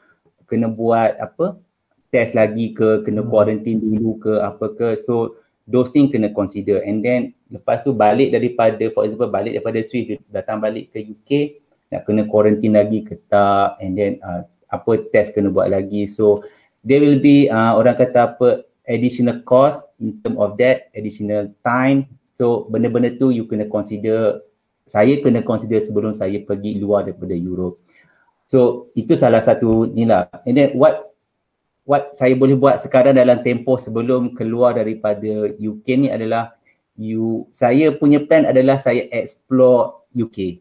kena buat apa? Test lagi ke, kena quarantine dulu ke apa ke. So those things kena consider and then lepas tu balik daripada for example balik daripada Swiss datang balik ke UK nak kena quarantine lagi ke tak, and then apa test kena buat lagi. So there will be orang kata apa, additional cost in term of that, additional time. So benda-benda tu you kena consider, saya kena consider sebelum saya pergi luar daripada Europe. So itu salah satu ni lah. And then what saya boleh buat sekarang dalam tempoh sebelum keluar daripada UK ni adalah saya punya plan adalah saya explore UK.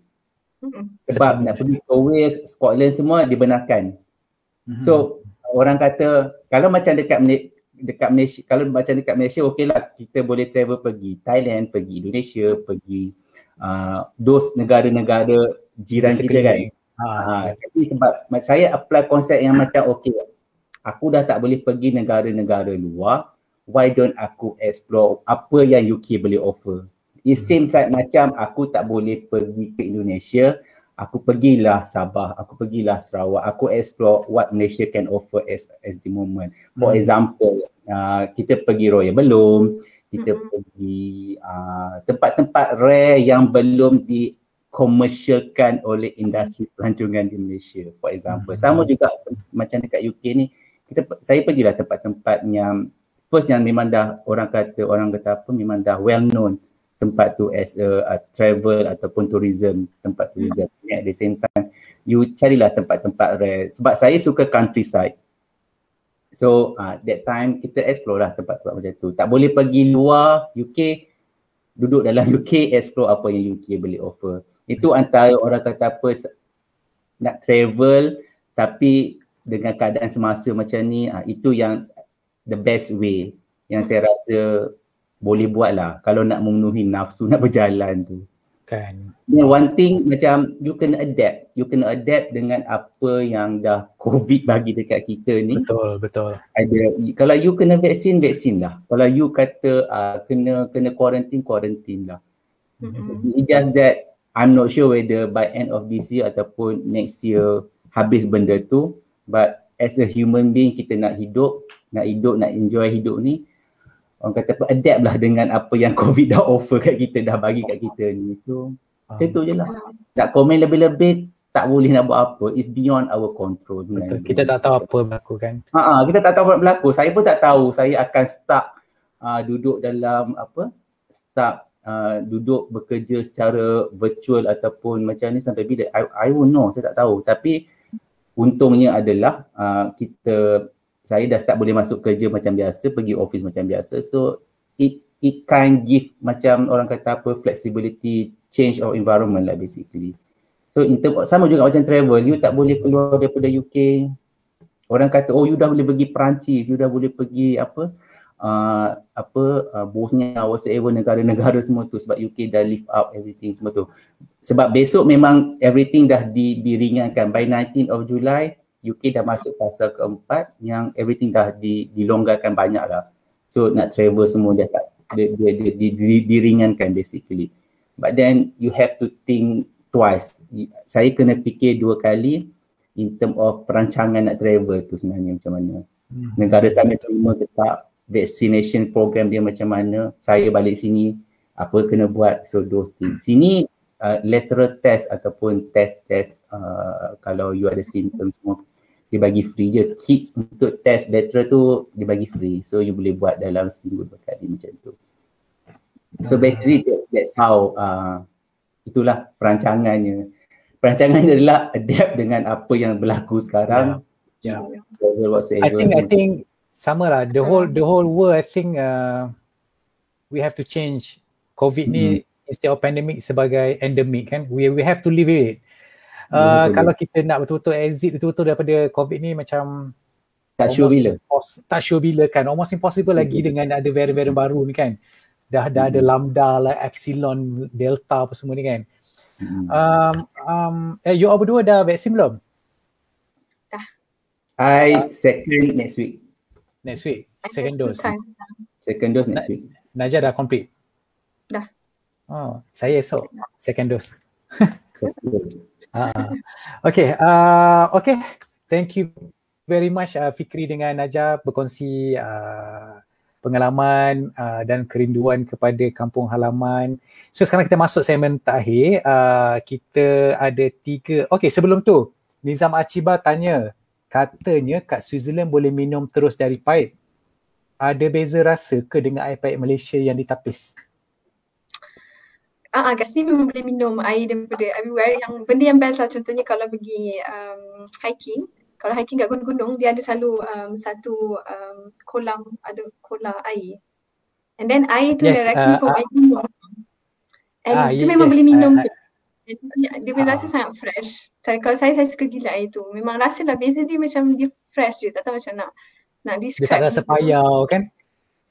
Sebab nak pergi ke Wales, Scotland semua dibenarkan. So orang kata kalau macam dekat Malaysia, kalau macam dekat Malaysia okey lah, kita boleh travel pergi Thailand, pergi Indonesia, pergi those negara-negara jiran kita kan. Tapi sebab saya apply konsep yang macam okey, aku dah tak boleh pergi negara-negara luar, why don't aku explore apa yang UK boleh offer. It seems like macam aku tak boleh pergi ke Indonesia, aku pergilah Sabah, aku pergilah Sarawak, aku explore what Malaysia can offer as the moment. For example, kita pergi Royal Belum, kita pergi tempat-tempat rare yang belum dikomersialkan oleh industri pelancongan di Malaysia. For example, sama juga macam dekat UK ni, saya pergilah tempat-tempat yang first yang memang dah orang kata apa, memang dah well known tempat tu as a travel ataupun tourism, tempat tourism. At the same time, you carilah tempat-tempat rare. Sebab saya suka countryside. So that time kita explore lah tempat-tempat macam tu. Tak boleh pergi luar UK, duduk dalam UK, explore apa yang UK boleh offer. Itu antara orang kata apa, nak travel tapi dengan keadaan semasa macam ni, itu yang the best way yang saya rasa boleh buat lah kalau nak memenuhi nafsu nak berjalan tu. Kan. One thing macam you kena adapt dengan apa yang dah COVID bagi dekat kita ni. Betul. Kalau you kena vaksin lah. Kalau you kata kena quarantine lah. It's just that I'm not sure whether by end of this year ataupun next year habis benda tu. But as a human being, kita nak hidup, nak enjoy hidup ni. Orang kata apa, adapt lah dengan apa yang COVID dah offer kat kita, dah bagi kat kita ni. So macam tu je lah. Nak komen lebih-lebih tak boleh nak buat apa. It's beyond our control. Betul. Kita tak tahu apa berlaku kan. Kita tak tahu apa berlaku. Saya pun tak tahu saya akan start duduk dalam duduk bekerja secara virtual ataupun macam ni sampai bila. I won't know, saya tak tahu. Tapi untungnya adalah saya dah start boleh masuk kerja macam biasa, pergi office macam biasa. So it can give macam orang kata apa, flexibility, change of environment lah basically. So sama juga macam travel, you tak boleh keluar daripada UK. Orang kata you dah boleh pergi Perancis, you dah boleh pergi Bosnia, whatsoever, negara-negara semua tu, sebab UK dah lift up everything semua tu. Sebab besok memang everything dah diringankan. By 19 of July UK dah masuk fasa keempat yang everything dah dilonggarkan banyak lah. So nak travel semua dia diringankan basically. But then you have to think twice. Saya kena fikir 2 kali in term of perancangan nak travel tu sebenarnya macam mana. Negara sana terima ke tak, vaccination program dia macam mana, saya balik sini apa kena buat. So those things. Sini lateral test ataupun test kalau you ada symptom semua dia bagi free je. Kits untuk test lateral tu dia bagi free. So you boleh buat dalam seminggu 2 kali macam tu. So basically that's how itulah perancangannya. Perancangannya adalah adapt dengan apa yang berlaku sekarang. I think sama lah. The whole world, I think we have to change COVID ni instead of pandemic sebagai endemic kan. We have to live with it. Kalau kita nak betul-betul exit betul-betul daripada COVID ni macam tak sure bila kan. Almost impossible lagi dengan ada varian-varian baru ni kan. Dah ada lambda lah, epsilon, delta apa semua ni kan. You all berdua dah vaksin belum? Dah. I second next week. Next week, second dose. Second dose next week. Najah dah complete? Dah. Oh, saya esok second dose. Okay, thank you very much Fikri dengan Najah berkongsi pengalaman dan kerinduan kepada kampung halaman. So sekarang kita masuk segmen terakhir. Kita ada 3. Okey, sebelum tu Nizam Achiba tanya, katanya kat Switzerland boleh minum terus dari paip. Ada beza rasa ke dengan air paip Malaysia yang ditapis? Kat sini memang boleh minum air daripada everywhere. Yang benda yang best lah, contohnya kalau pergi hiking. Kalau hiking kat gunung-gunung, dia ada selalu satu kolam, ada kolam air. And then air tu directly from air gunung. And itu memang boleh minum tu. Dia punya rasa sangat fresh. Kalau saya suka gila air tu. Memang rasa lah beza dia macam dia fresh je. Tak tahu macam nak describe. Dia tak rasa payau kan?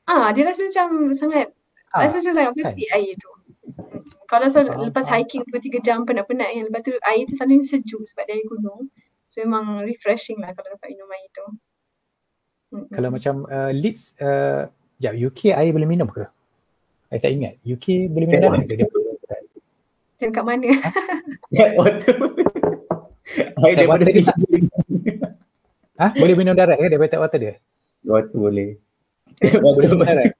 Dia rasa macam sangat, sangat bersih air tu. Kalau lepas hiking 2-3 jam penat-penat kan, lepas tu air tu selalu sejuk sebab dia air gunung. So memang refreshing lah kalau dapat minum air tu. Kalau macam Leeds, UK air boleh minum ke? Saya tak ingat. UK boleh minum darat ke? Dia kat mana? Tap water. Air daripada dia boleh minum darat ke daripada tap water dia? Water boleh. Boleh minum darat?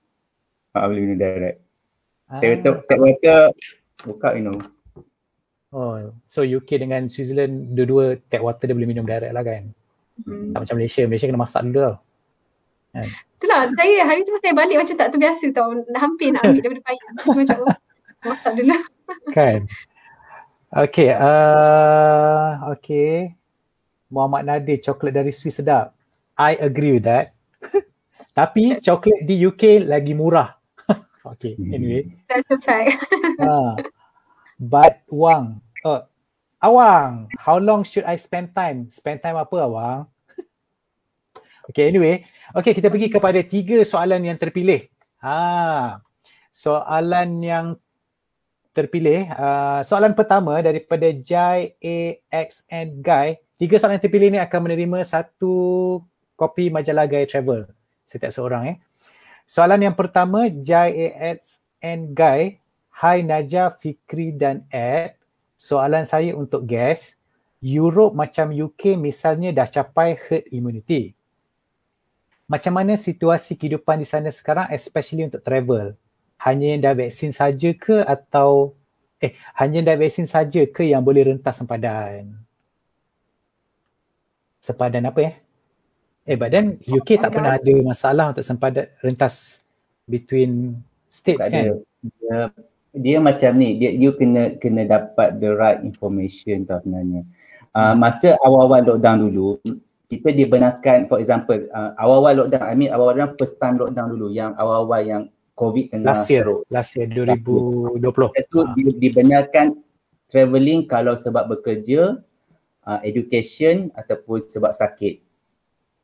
Boleh minum darat. Tap water buka minum. So UK dengan Switzerland dua-dua tap water dia boleh minum darat lah kan? Tak macam Malaysia. Malaysia kena masak dulu tau. Itulah, saya hari tu saya balik macam tak terbiasa tau. Hampir nak ambil daripada payah. Macam masak dulu. Kan? Okay. Muhammad Nadir, coklat dari Swiss sedap. I agree with that. Tapi coklat di UK lagi murah. Okay, anyway. That's a fact. But Awang, how long should I spend time? Spend time apa Awang? Okay, anyway. Okay, kita pergi kepada 3 soalan yang terpilih. Soalan yang terpilih. Soalan pertama daripada Jai AXN Guy. 3 soalan yang terpilih ni akan menerima 1 kopi majalah Gaya Travel. Setiap seorang. Soalan yang pertama, Jai AXN Guy. Hai Najah, Fikri dan Ed. Soalan saya untuk guest. Europe macam UK misalnya dah capai herd immunity. Macam mana situasi kehidupan di sana sekarang, especially untuk travel? Hanya yang dah vaksin saja ke atau hanya dah vaksin saja ke yang boleh rentas sempadan? Sempadan apa but then UK tak pernah ada masalah untuk sempadan rentas between states kan? Dia macam ni, you kena dapat the right information tau sebenarnya. Masa awal-awal lockdown dulu, kita dibenarkan, for example, awal-awal lockdown, first time lockdown dulu, yang awal-awal yang COVID tengah last year 2020. Itu dibenarkan travelling kalau sebab bekerja, education ataupun sebab sakit.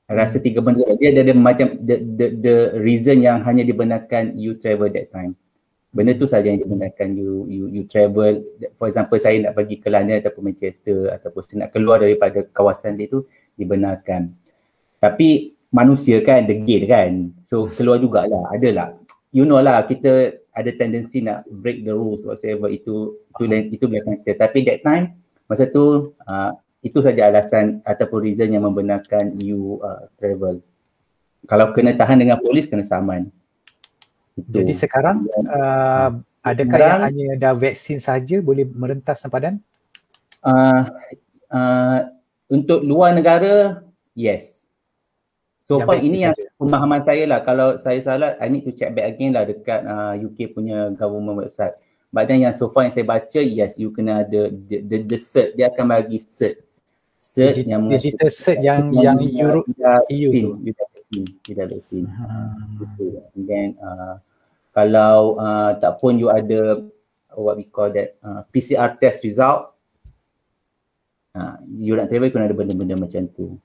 Rasa 3 benda. Dia ada macam the reason yang hanya dibenarkan you travel that time. Benda tu saja yang dibenarkan you travel. For example, saya nak pergi ke London ataupun Manchester ataupun saya nak keluar daripada kawasan dia tu, dibenarkan. Tapi manusia kan degil kan. So keluar jugalah, adalah. You know lah, kita ada tendensi nak break the rules whatever, itu belakang kita. Tapi that time, masa tu itu saja alasan ataupun reason yang membenarkan you travel. Kalau kena tahan dengan polis, kena saman. Itu. Jadi sekarang adakah yang hanya dah vaksin saja boleh merentas sempadan? Untuk luar negara, yes. So far ini yang pemahaman saya lah. Kalau saya salah, I need to check back again lah dekat UK punya government website. But then yang so far yang saya baca, yes, you kena ada the cert. Dia akan bagi cert yang digital cert yang Europe EU tu. Tidak vaksin. And then kalau tak pun you ada what we call that PCR test result, you nak travel, kena ada benda-benda macam tu.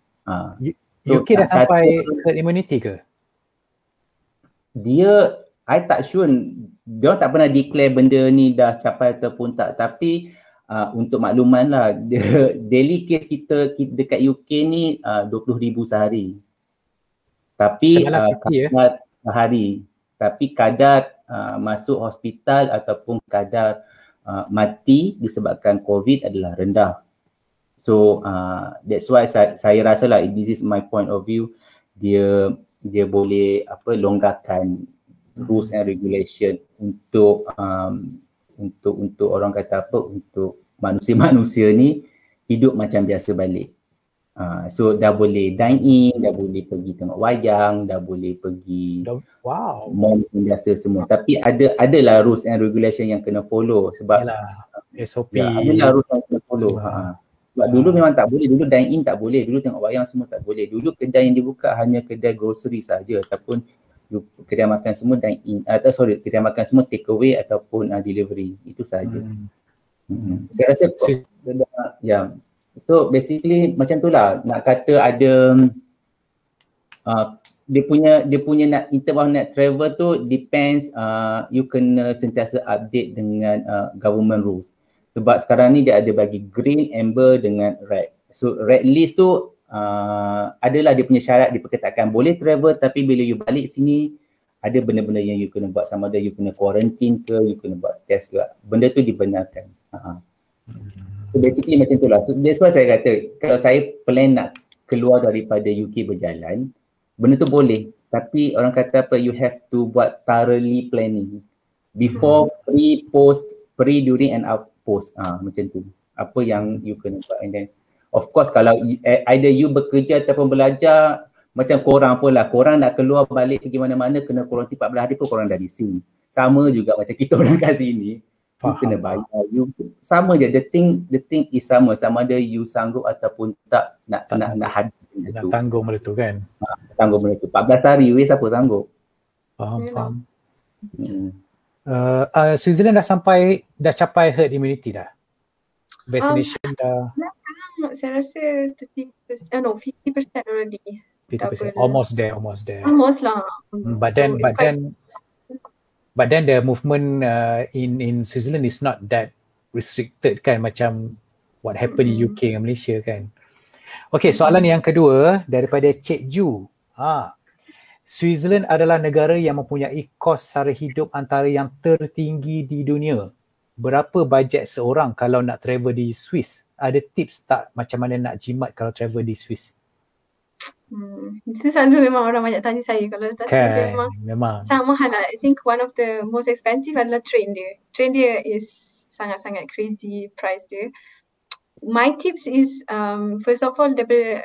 UK dah sampai herd immunity ke? Dia, I tak sure. Dia tak pernah declare benda ni dah capai ataupun tak. Tapi untuk makluman lah, daily case kita dekat UK ni 20,000 sehari. Tapi sehari. Tapi kadar masuk hospital ataupun kadar mati disebabkan COVID adalah rendah. So that's why saya rasa lah, this is my point of view, dia dia boleh longgarkan rules and regulation untuk orang kata untuk manusia-manusia ni hidup macam biasa balik. So dah boleh dine in, dah boleh pergi tengok wayang, dah boleh pergi mall biasa semua. Tapi adalah rules and regulation yang kena follow sebab SOP. Adalah rules yang kena follow. Sebab dulu memang tak boleh, dulu dine in tak boleh, dulu tengok wayang semua tak boleh. Dulu kedai yang dibuka hanya kedai grocery saja ataupun kedai makan semua dine in kedai makan semua take away ataupun delivery. Itu saja. Saya rasa so basically macam tu lah, nak kata ada dia punya nak in term of nak travel tu depends, you kena sentiasa update dengan government rules. Sebab sekarang ni dia ada bagi green, amber dengan red. So red list tu adalah dia punya syarat diperketatkan, boleh travel tapi bila you balik sini ada benda-benda yang you kena buat, sama ada you kena quarantine ke, you kena buat test ke, benda tu dibenarkan. So basically macam tu lah. So that's why saya kata kalau saya plan nak keluar daripada UK berjalan, benda tu boleh. Tapi orang kata you have to buat thoroughly planning. Before, pre, post, pre, during and after post. Macam tu. Apa yang you kena buat. And then of course kalau either you bekerja ataupun belajar, macam korang pun lah. Korang nak keluar balik pergi mana-mana kena kuarantin 14 hari pun korang dah di sini. Sama juga macam kita orang kat sini. You kena bayar, sama je, the thing is sama ada you sanggup ataupun tak nak hadir nak tanggung benda tu kan. Tanggung benda tu 14 hari siapa sanggup. Faham. Switzerland dah capai herd immunity dah, vaccination dah sekarang saya rasa 50% already. 50%, almost there lah. But then the movement in Switzerland is not that restricted kan, macam what happened in UK dan Malaysia kan. Okay, soalan yang kedua daripada Cik Ju. Switzerland adalah negara yang mempunyai kos sara hidup antara yang tertinggi di dunia. Berapa bajet seorang kalau nak travel di Swiss? Ada tips tak macam mana nak jimat kalau travel di Swiss? Itu selalu memang orang banyak tanya saya kalau datang Swiss memang sangat mahal lah. I think one of the most expensive adalah train dia. Train dia is sangat-sangat crazy price dia. My tips is first of all daripada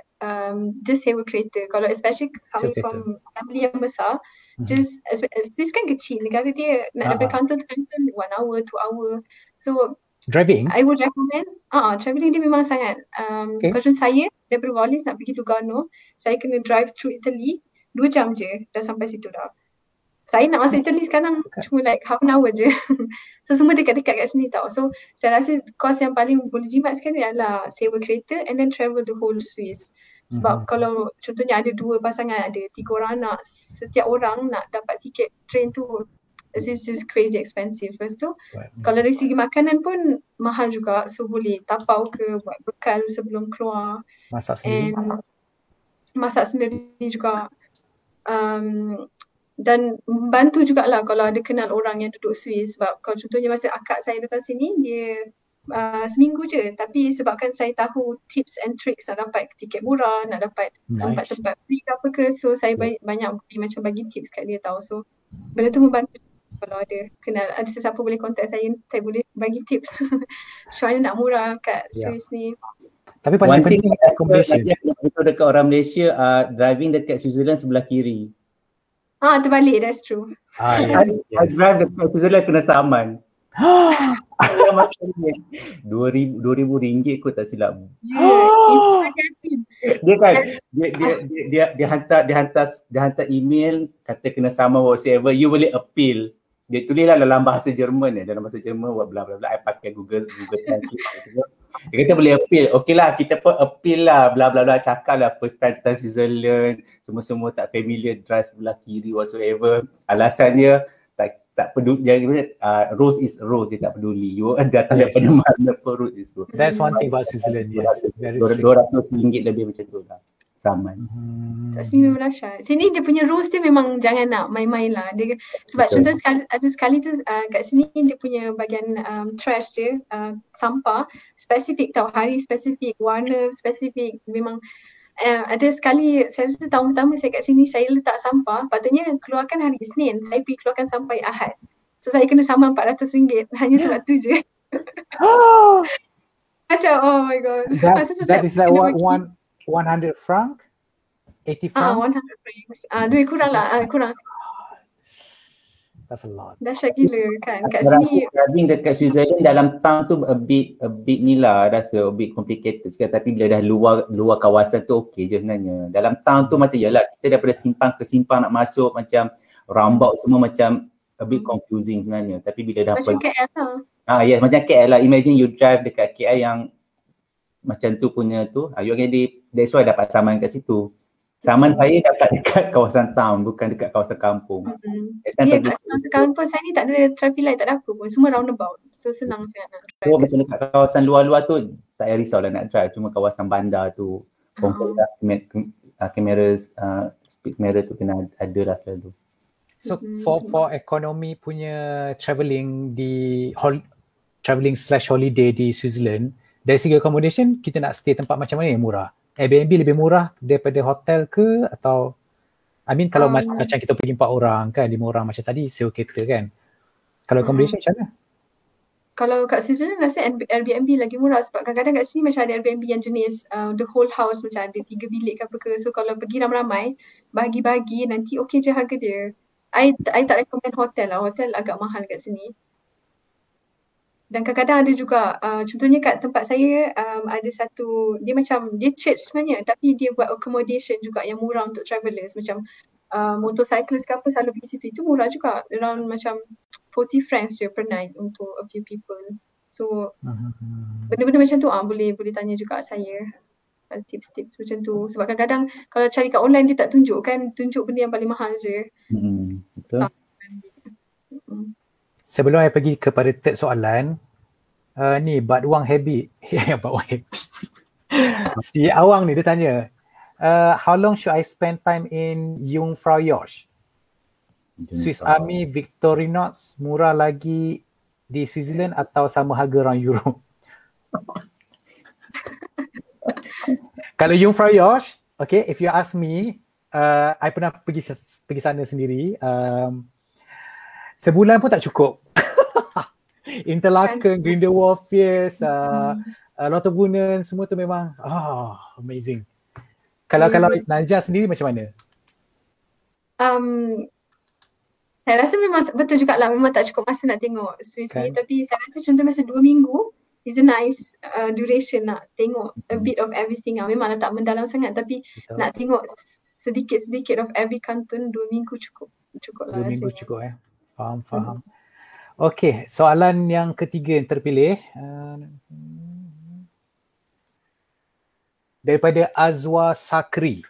just sewa kereta. Kalau especially coming from family yang besar, just Swiss kan kecil, negara dia nak daripada kanton ke kanton 1 hour, 2 hour. So driving? I would recommend travelling dia memang sangat kalau saya daripada Wallis nak pergi Lugano, saya kena drive through Italy 2 jam je dah sampai situ dah. Saya nak masuk Italy sekarang cuma like half an hour je. So semua dekat-dekat kat sini tau. So saya rasa kos yang paling boleh jimat sekali adalah sewa kereta and then travel the whole Swiss. Sebab kalau contohnya ada 2 pasangan, ada 3 orang anak, setiap orang nak dapat tiket train tu, this is just crazy expensive. Lepas tu kalau dari segi makanan pun mahal juga. So boleh tapau ke, buat bekal sebelum keluar. Masak sendiri. And masak sendiri juga. Dan membantu jugalah kalau ada kenal orang yang duduk Swiss. Sebab kalau contohnya masa akak saya datang sini, dia seminggu je. Tapi sebabkan saya tahu tips and tricks nak dapat tiket murah, nak dapat tempat-tempat free ke apa ke. So saya banyak macam bagi tips kat dia tahu. So benda tu membantu. Kalau ada kenal, ada sesiapa boleh contact saya boleh bagi tips. Macam mana nak murah kat Swiss ni. Tapi paling penting accommodation. Itu dekat orang Malaysia, driving dekat Switzerland sebelah kiri. Terbalik, that's true. Yes. I drive dekat Switzerland kena saman. RM2,000 kot tak silap. Dia kan dia hantar email kata kena saman whatsoever, you boleh appeal. Dia tulislah dalam bahasa Jerman dalam bahasa Jerman buat bla bla bla. I pakai Google Translate. Dia kata boleh appeal. Okeylah, kita pun appeal lah, bla bla bla, cakap lah first time Switzerland, semua tak familiar, drive sebelah kiri whatsoever. Alasannya tak peduli, rules is rules, dia tak peduli. You datang daripada mana pun, rules is rules. That's one thing about Switzerland, yes. RM200 lebih macam tu lah. Saman. Kat sini memang dahsyat. Sini dia punya rules dia memang jangan nak main-main lah. Dia, sebab contoh ada sekali tu kat sini dia punya bahagian trash dia, sampah spesifik tau, hari spesifik, warna spesifik. Memang ada sekali, saya rasa tahun pertama saya kat sini, saya letak sampah, patutnya keluarkan hari Isnin, saya pergi keluarkan sampah Ahad. So saya kena saman RM400 hanya sebab tu je. Macam oh my god. That is like what, 100 franc? 80 franc? 100 francs. Duit kurang lah, kurang. That's a lot. Dahsyat gila kan. Kat Aku sini rasa driving dekat Switzerland dalam town tu a bit ni lah, rasa a bit complicated sikit, tapi bila dah luar kawasan tu okey je sebenarnya. Dalam town tu macam yalah, kita daripada simpang ke simpang nak masuk macam roundabout semua macam a bit confusing sebenarnya. Tapi bila dah macam KL lah. yes, macam KL lah. Imagine you drive dekat KL yang macam tu punya tu, you already, that's why dapat saman kat situ. Saman saya dapat dekat kawasan town, bukan dekat kawasan kampung. Ya, kat kawasan kampung saya ni tak ada traffic light, tak ada apa pun, semua roundabout. So senang sangat nak drive. So macam dekat kawasan luar-luar tu tak payah risau lah nak drive, cuma kawasan bandar tu kamera speed camera tu kena ada lah selalu. So for economy punya travelling /holiday di Switzerland, dari segi accommodation kita nak stay tempat macam mana yang murah? Airbnb lebih murah daripada hotel ke, atau kalau macam kita pergi 4 orang kan, 5 orang macam tadi sewa kereta kan. Kalau accommodation macam mana? Kalau kat Switzerland rasa Airbnb lagi murah, sebab kadang-kadang kat sini macam ada Airbnb yang jenis the whole house, macam ada 3 bilik ke apa ke. So kalau pergi ramai-ramai, bagi-bagi nanti okey je harga dia. I tak recommend hotel lah, hotel agak mahal kat sini. Dan kadang-kadang ada juga, contohnya kat tempat saya ada satu, dia church sebenarnya, tapi dia buat accommodation juga yang murah untuk travellers. Macam motorcyclist ke apa selalu pergi situ, itu murah juga, around macam 40 francs je per night untuk a few people. So benda-benda macam tu boleh tanya juga saya, tips-tips macam tu. Sebab kadang-kadang kalau cari kat online dia tak tunjuk kan, tunjuk benda yang paling mahal je. Betul. Sebelum saya pergi kepada third soalan, ni Bat Wang Habit. Bat Wang Habit. Si Awang ni dia tanya, how long should I spend time in Jungfrau Joch? Swiss Army Victorinox murah lagi di Switzerland atau sama harga orang Europe? Kalau Jungfrau Joch, okay, if you ask me, I pernah pergi sana sendiri. Sebulan pun tak cukup. Interlaken, Grindelwald, Fierce, Lauterbrunnen, semua tu memang amazing. Kalau Najah sendiri macam mana? Saya rasa memang betul jugalah, memang tak cukup masa nak tengok Swiss ni, tapi saya rasa contoh masa 2 minggu is a nice duration nak tengok a bit of everything. Memanglah tak mendalam sangat, tapi nak tengok sedikit-sedikit of every canton. 2 minggu cukup lah 2 minggu cukup Faham. Okey, soalan yang ketiga yang terpilih daripada Azwa Sakri.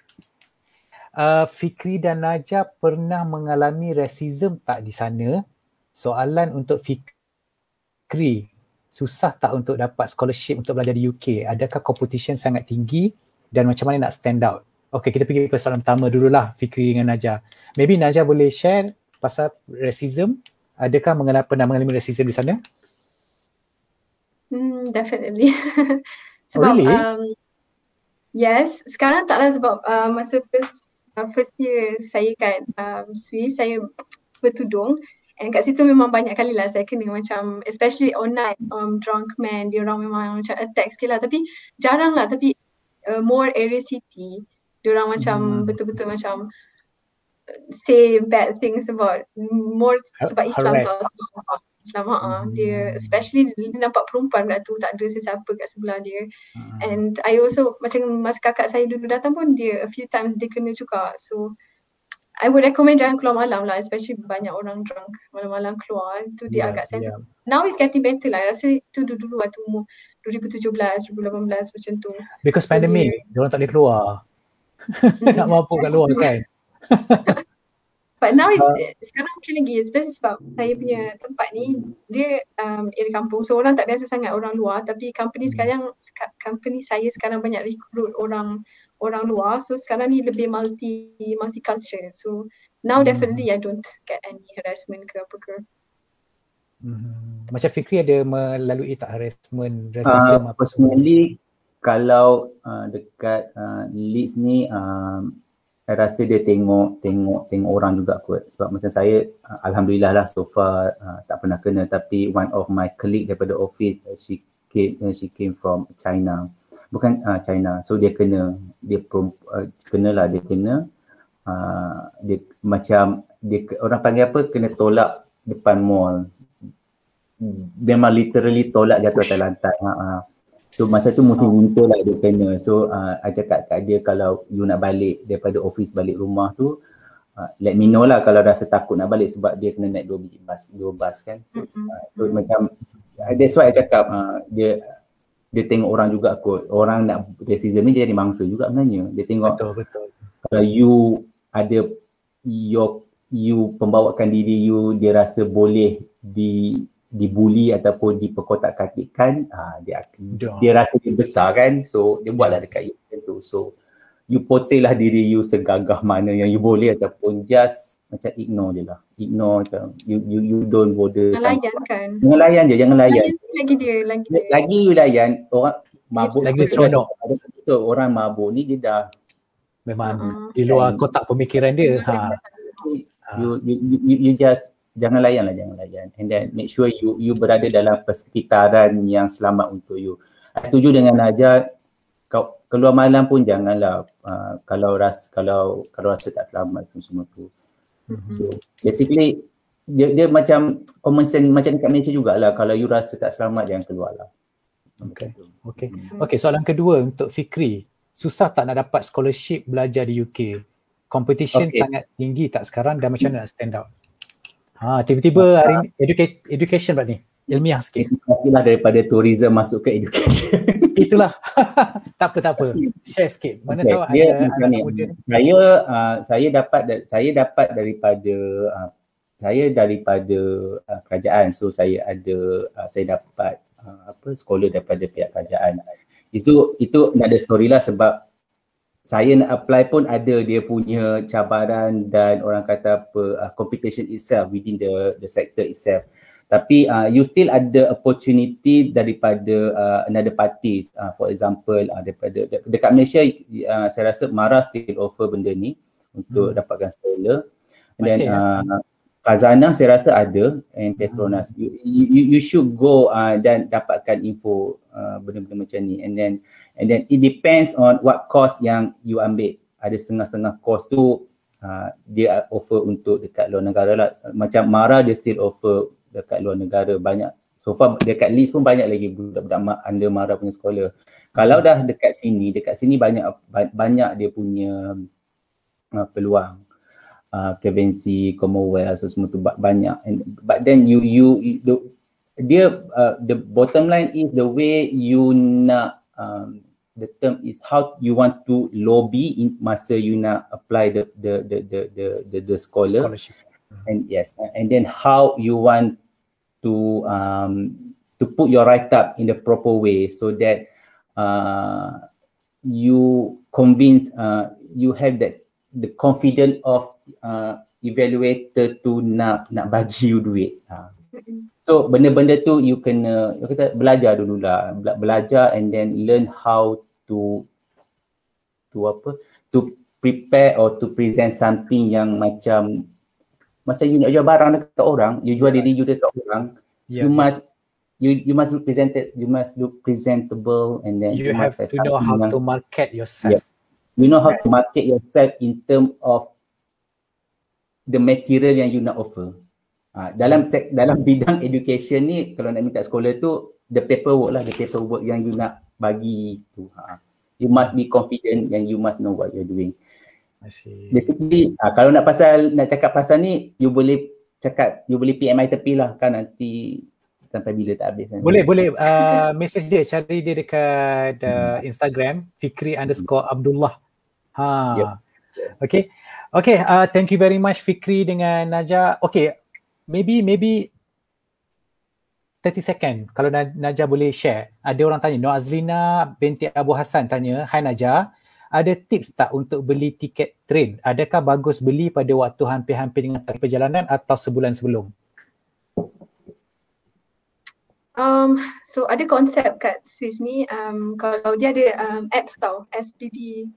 Fikri dan Najah pernah mengalami racism tak di sana? Soalan untuk Fikri, susah tak untuk dapat scholarship untuk belajar di UK? Adakah competition sangat tinggi dan macam mana nak stand out? Okey, kita pergi ke soalan pertama dululah, Fikri dengan Najah. Maybe Najah boleh share pasal racism. Adakah pernah mengalami racism di sana? Definitely. Sebab yes, sekarang taklah, sebab masa first year saya kat Swiss, saya bertudung, and kat situ memang banyak kali lah saya kena macam, especially online, drunk man, dia orang memang macam attack sikit lah, tapi jarang lah, tapi more area city, dia orang macam betul-betul macam say bad things about more, sebab Islam tau, Islam dia especially dia nampak perempuan pula tu, tak ada sesiapa kat sebelah dia. And I also macam masa kakak saya dulu datang pun, dia a few times dia kena juga. So I would recommend jangan keluar malam lah, especially banyak orang drunk malam-malam keluar, tu dia agak sensitive. Now it's getting better lah, I rasa tu dulu waktu umur 2017, 2018 macam tu. Because pandemic, dia orang tak boleh keluar. Tak mampu kat luar kan. But now sekarang okay lagi, especially sebab saya punya tempat ni dia area kampung, so orang tak biasa sangat orang luar, tapi company saya sekarang banyak recruit orang luar, so sekarang ni lebih multi-culture. So now definitely I don't get any harassment ke apa ke. Macam Fikri ada melalui tak harassment, racism apa personally, kalau dekat Leeds ni saya rasa dia tengok orang juga kot. Sebab macam saya alhamdulillah lah so far tak pernah kena, tapi one of my colleague daripada office she came from China. Bukan China. So dia kena dia macam dia orang panggil apa, kena tolak depan mall. Memang literally tolak jatuh atas lantai. So masa tu musim winter lah dia kena. So I cakap kat dia, kalau you nak balik daripada office balik rumah tu, let me know lah kalau rasa takut nak balik, sebab dia kena naik dua bas kan. So macam that's why I cakap dia tengok orang juga kot. Orang nak racism ni dia jadi mangsa juga sebenarnya. Dia tengok Betul. kalau you ada you pembawakan diri you, dia rasa boleh dibuli ataupun diperkotak-katikkan, dia rasa dia besar kan, so dia buatlah dekat you macam tu. So you portray lah diri you segagah mana yang you boleh, ataupun just macam ignore je lah, macam you don't bother. Jangan layan kan. Jangan layan. Lagi you layan, orang mabuk lagi seronok. Betul, orang mabuk ni dia dah memang di luar kotak pemikiran dia. You just jangan layan, and then make sure you berada dalam persekitaran yang selamat untuk you. Setuju dengan Najah, kau keluar malam pun janganlah kalau rasa tak selamat semua tu. So basically dia macam common sense macam dekat Malaysia jugalah, kalau you rasa tak selamat jangan keluarlah. Okay, soalan kedua untuk Fikri. Susah tak nak dapat scholarship belajar di UK? Competition sangat tinggi tak sekarang, dan macam mana nak stand out? Tiba-tiba hari ni education pula ni, ilmiah sikit. Itulah daripada tourism masuk ke education. Itulah. tak apa. Share sikit. Mana tahu dia ada anak muda. Saya dapat daripada kerajaan. So saya dapat scholar daripada pihak kerajaan. Itu nak ada story lah, sebab saya nak apply pun ada dia punya cabaran dan orang kata competition itself within the sector itself. Tapi you still ada opportunity daripada another parties. For example, daripada dekat Malaysia, saya rasa MARA still offer benda ni untuk dapatkan scholar. And then Khazanah saya rasa ada, and Petronas. You should go dan dapatkan info benda-benda macam ni. And then it depends on what course yang you ambil. Ada setengah-setengah course tu dia offer untuk dekat luar negara lah. Macam MARA dia still offer dekat luar negara banyak. So far dekat Leeds pun banyak lagi budak-budak under MARA punya scholar. Kalau dah dekat sini banyak dia punya peluang. Kevensi, Commonwealth, so semua tu banyak. But then the bottom line is the way you nak the term is how you want to lobby in masa you nak apply the scholarship. And yes, and then how you want to put your write up in the proper way, so that you convince you have the confidence of evaluator to nak bagi you duit. So benda-benda tu you kena belajar dululah, belajar and then learn how to prepare or to present something yang macam you nak jual barang dekat orang, you jual diri you dekat orang, you must look presented, you must look presentable, and then you have to know how to market yourself. You know how to market yourself in terms of the material yang you nak offer. Dalam bidang education ni, kalau nak minta scholar tu, the paperwork yang you nak bagi tu. You must be confident and you must know what you're doing. I see. Basically, kalau nak cakap pasal ni, you boleh PMI tepi lah kan, nanti sampai bila tak habis. Boleh message dia, cari dia dekat Instagram Fikri_Abdullah. Okay, thank you very much Fikri dengan Najah. Okay, maybe 30 second kalau Najah boleh share. Ada orang tanya, Noazlina binti Abu Hassan tanya, "Hai Najah, ada tips tak untuk beli tiket train? Adakah bagus beli pada waktu hampir-hampir dengan tarikh perjalanan atau sebulan sebelum?" So ada konsep kat Swiss ni, kalau dia ada apps tau, SBB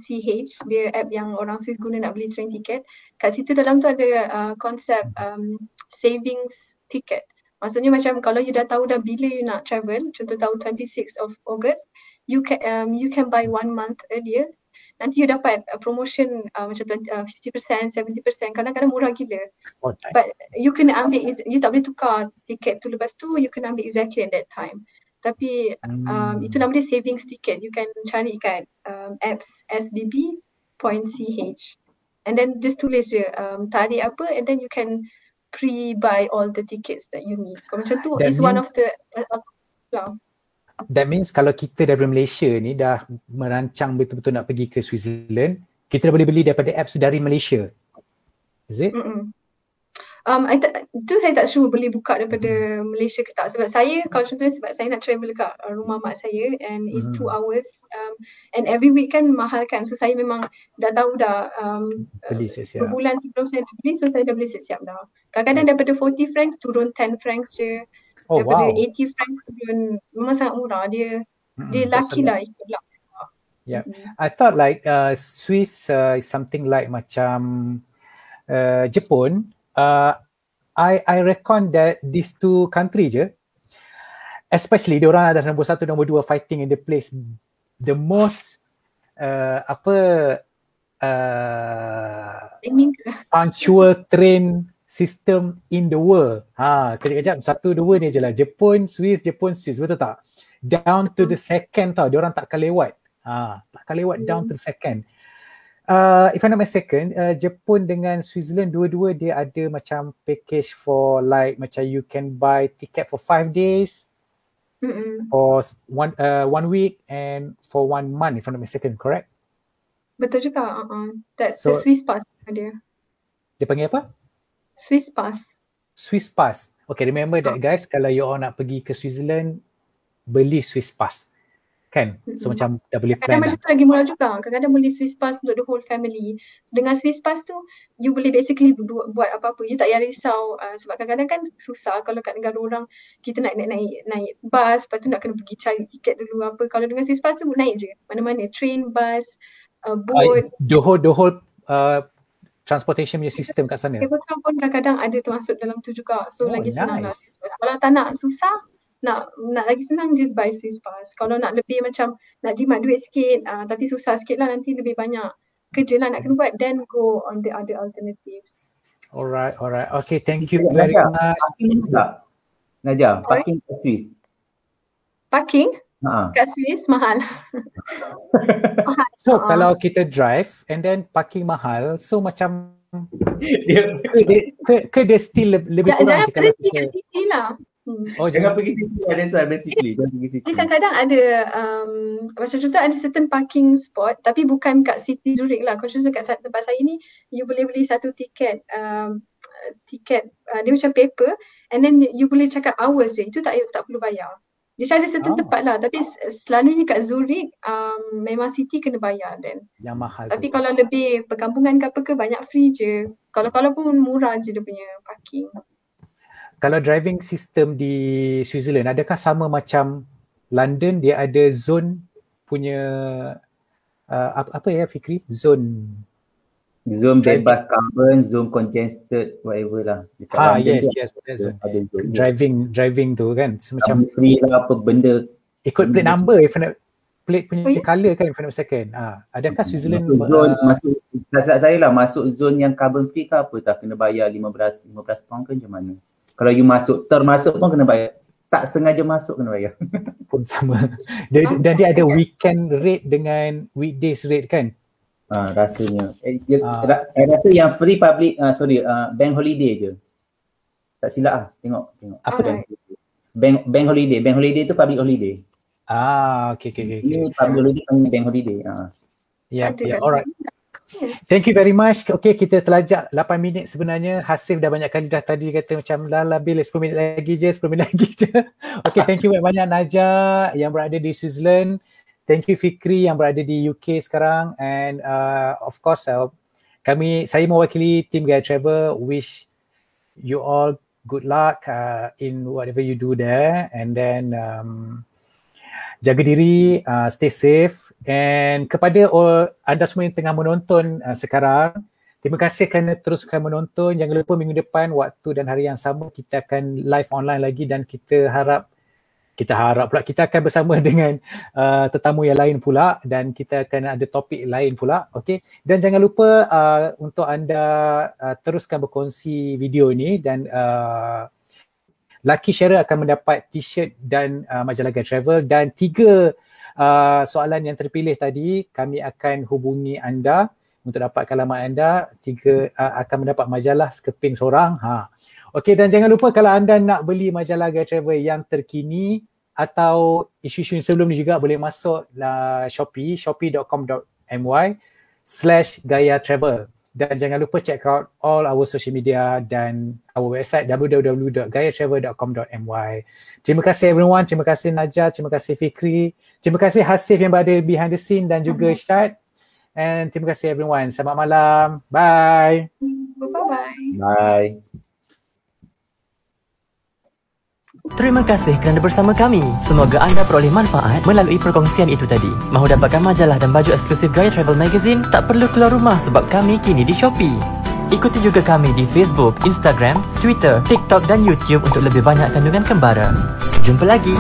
.ch, dia app yang orang Swiss guna nak beli train ticket. Kat situ dalam tu ada konsep savings ticket. Maksudnya macam kalau you dah tahu dah bila you nak travel, contoh tahu 26 of August, you can buy 1 month earlier. Nanti you dapat promotion macam 50%, 70%, kadang-kadang murah gila. But you kena ambil, you tak boleh tukar tiket tu lepas tu, you kena ambil exactly at that time. Tapi itu nama dia savings ticket. You can cari kat apps sbb.ch and then just tulis je tarikh apa, and then you can pre-buy all the tickets that you need. Kalau macam tu is one of the That means kalau kita daripada Malaysia ni dah merancang betul-betul nak pergi ke Switzerland, kita dah boleh beli daripada apps dari Malaysia. Is it? Itu saya tak sure boleh buka daripada Malaysia ke tak. Sebab saya, kalau contohnya sebab saya nak travel dekat rumah mak saya and it's 2 hours and every week kan mahal kan. So saya memang dah tahu dah beli siap-siap. berbulan sebelum saya nak beli, so saya dah beli siap-siap dah. Kadang-kadang daripada 40 francs turun 10 francs je. Daripada 80 francs turun, memang sangat murah. Dia lucky lah ikut lah. Yeah, I thought like Swiss is something like macam Jepun. I reckon that these two country je, especially diorang ada nombor 1, nombor 2 fighting in the place the most punctual train system in the world. Kejap-kejap 1, 2 ni je lah. Jepun, Swiss, betul tak? Down to the second tau. Diorang takkan lewat. Takkan lewat down to the second. If I'm not mistaken, Jepun dengan Switzerland dua-dua dia ada macam package for like macam you can buy ticket for 5 days, for one week and for 1 month if I'm not mistaken, correct? Betul juga. That's the Swiss pass dia. Dia panggil apa? Swiss pass. Swiss pass. Okay, remember that guys, kalau you all nak pergi ke Switzerland, beli Swiss pass. Kan? So macam dah boleh plan. Kadang-kadang macam tu lagi murah juga. Kadang-kadang beli Swiss pass untuk the whole family. So, dengan Swiss pass tu, you boleh basically buat apa-apa. You tak payah risau. Sebab kadang-kadang kan susah kalau kat negara orang, kita nak naik bus, lepas tu nak kena pergi cari tiket dulu apa. Kalau dengan Swiss pass tu naik je. Mana-mana. Train, bus, boat. The whole transportation punya system kat sana. Betul pun kadang-kadang ada termasuk dalam tu juga. So lagi senang lah. Nice. Kalau tak nak susah, nak lagi senang just buy Swiss pass. Kalau nak lebih macam nak jimat duit sikit tapi susah sikit lah, nanti lebih banyak kerja lah nak kena buat, then go on the other alternatives. Alright. Okay, thank you very much. Najah, parking kat Swiss. Parking? Kat Swiss mahal. So kalau kita drive and then parking mahal, so macam ke dia still lebih kurang jangan kalau berhenti kat city lah. Jangan pergi situ lah, that's why basically. Jangan pergi situ. Dia kadang-kadang ada macam contoh ada certain parking spot tapi bukan kat City Zurich lah. Kalau contoh kat tempat saya ni, you boleh beli satu tiket dia macam paper and then you boleh cakap hours je. Itu tak perlu bayar. Dia ada certain tempat lah, tapi selalunya kat Zurich memang city kena bayar then. Yang mahal. Tapi kalau lebih perkampungan ke apa ke, banyak free je. Kalau pun murah je dia punya parking. Kalau driving system di Switzerland, adakah sama macam London, dia ada zone punya apa ya Fikri? Zone bebas carbon, zone congested, whatever lah. Yes. Driving tu kan semacam free lah apa benda. Ikut plate number, plate punya colour kan if I'm not mistaken. Adakah Switzerland masuk saya lah masuk zone yang carbon free ke apa tak kena bayar 15 pound ke macam mana? Kalau you termasuk pun kena bayar. Tak sengaja masuk kena bayar. Pun sama. Dan dia ada weekend rate dengan weekdays rate kan? Rasanya. Rasa yang free public, bank holiday je. Tak silap lah. Tengok. Apa tu? Bank holiday tu public holiday. Okay. Ini public holiday panggil bank holiday. Yeah, alright. Thank you very much. Okay, kita telajak 8 minit sebenarnya. Hasif dah banyak kali dah tadi kata macam Bil 10 minit lagi je. Okay, thank you banyak Najah yang berada di Switzerland. Thank you Fikri yang berada di UK sekarang. And of course, saya mewakili tim Gaia Travel wish you all good luck in whatever you do there, and then jaga diri, stay safe. And kepada anda semua yang tengah menonton sekarang, terima kasih kerana teruskan menonton. Jangan lupa minggu depan waktu dan hari yang sama kita akan live online lagi, dan kita akan bersama dengan tetamu yang lain pula, dan kita akan ada topik lain pula. Okay, dan jangan lupa untuk anda teruskan berkongsi video ini, dan lucky sharer akan mendapat t-shirt dan majalah Gaya Travel, dan 3 soalan yang terpilih tadi kami akan hubungi anda untuk dapatkan alamat anda. 3 akan mendapat majalah sekeping seorang. Okey, dan jangan lupa kalau anda nak beli majalah Gaya Travel yang terkini atau isu-isu sebelum ni juga, boleh masuk Shopee, shopee.com.my/Gaya Travel. Dan jangan lupa check out all our social media dan our website www.gayatravel.com.my. Terima kasih everyone, terima kasih Najah, terima kasih Fikri, terima kasih Hasif yang berada behind the scene, dan juga Syad. And terima kasih everyone. Selamat malam. Bye. Bye-bye. Bye. Terima kasih kerana bersama kami. Semoga anda peroleh manfaat melalui perkongsian itu tadi. Mahu dapatkan majalah dan baju eksklusif Gaya Travel Magazine? Tak perlu keluar rumah sebab kami kini di Shopee. Ikuti juga kami di Facebook, Instagram, Twitter, TikTok dan YouTube untuk lebih banyak kandungan kembara. Jumpa lagi.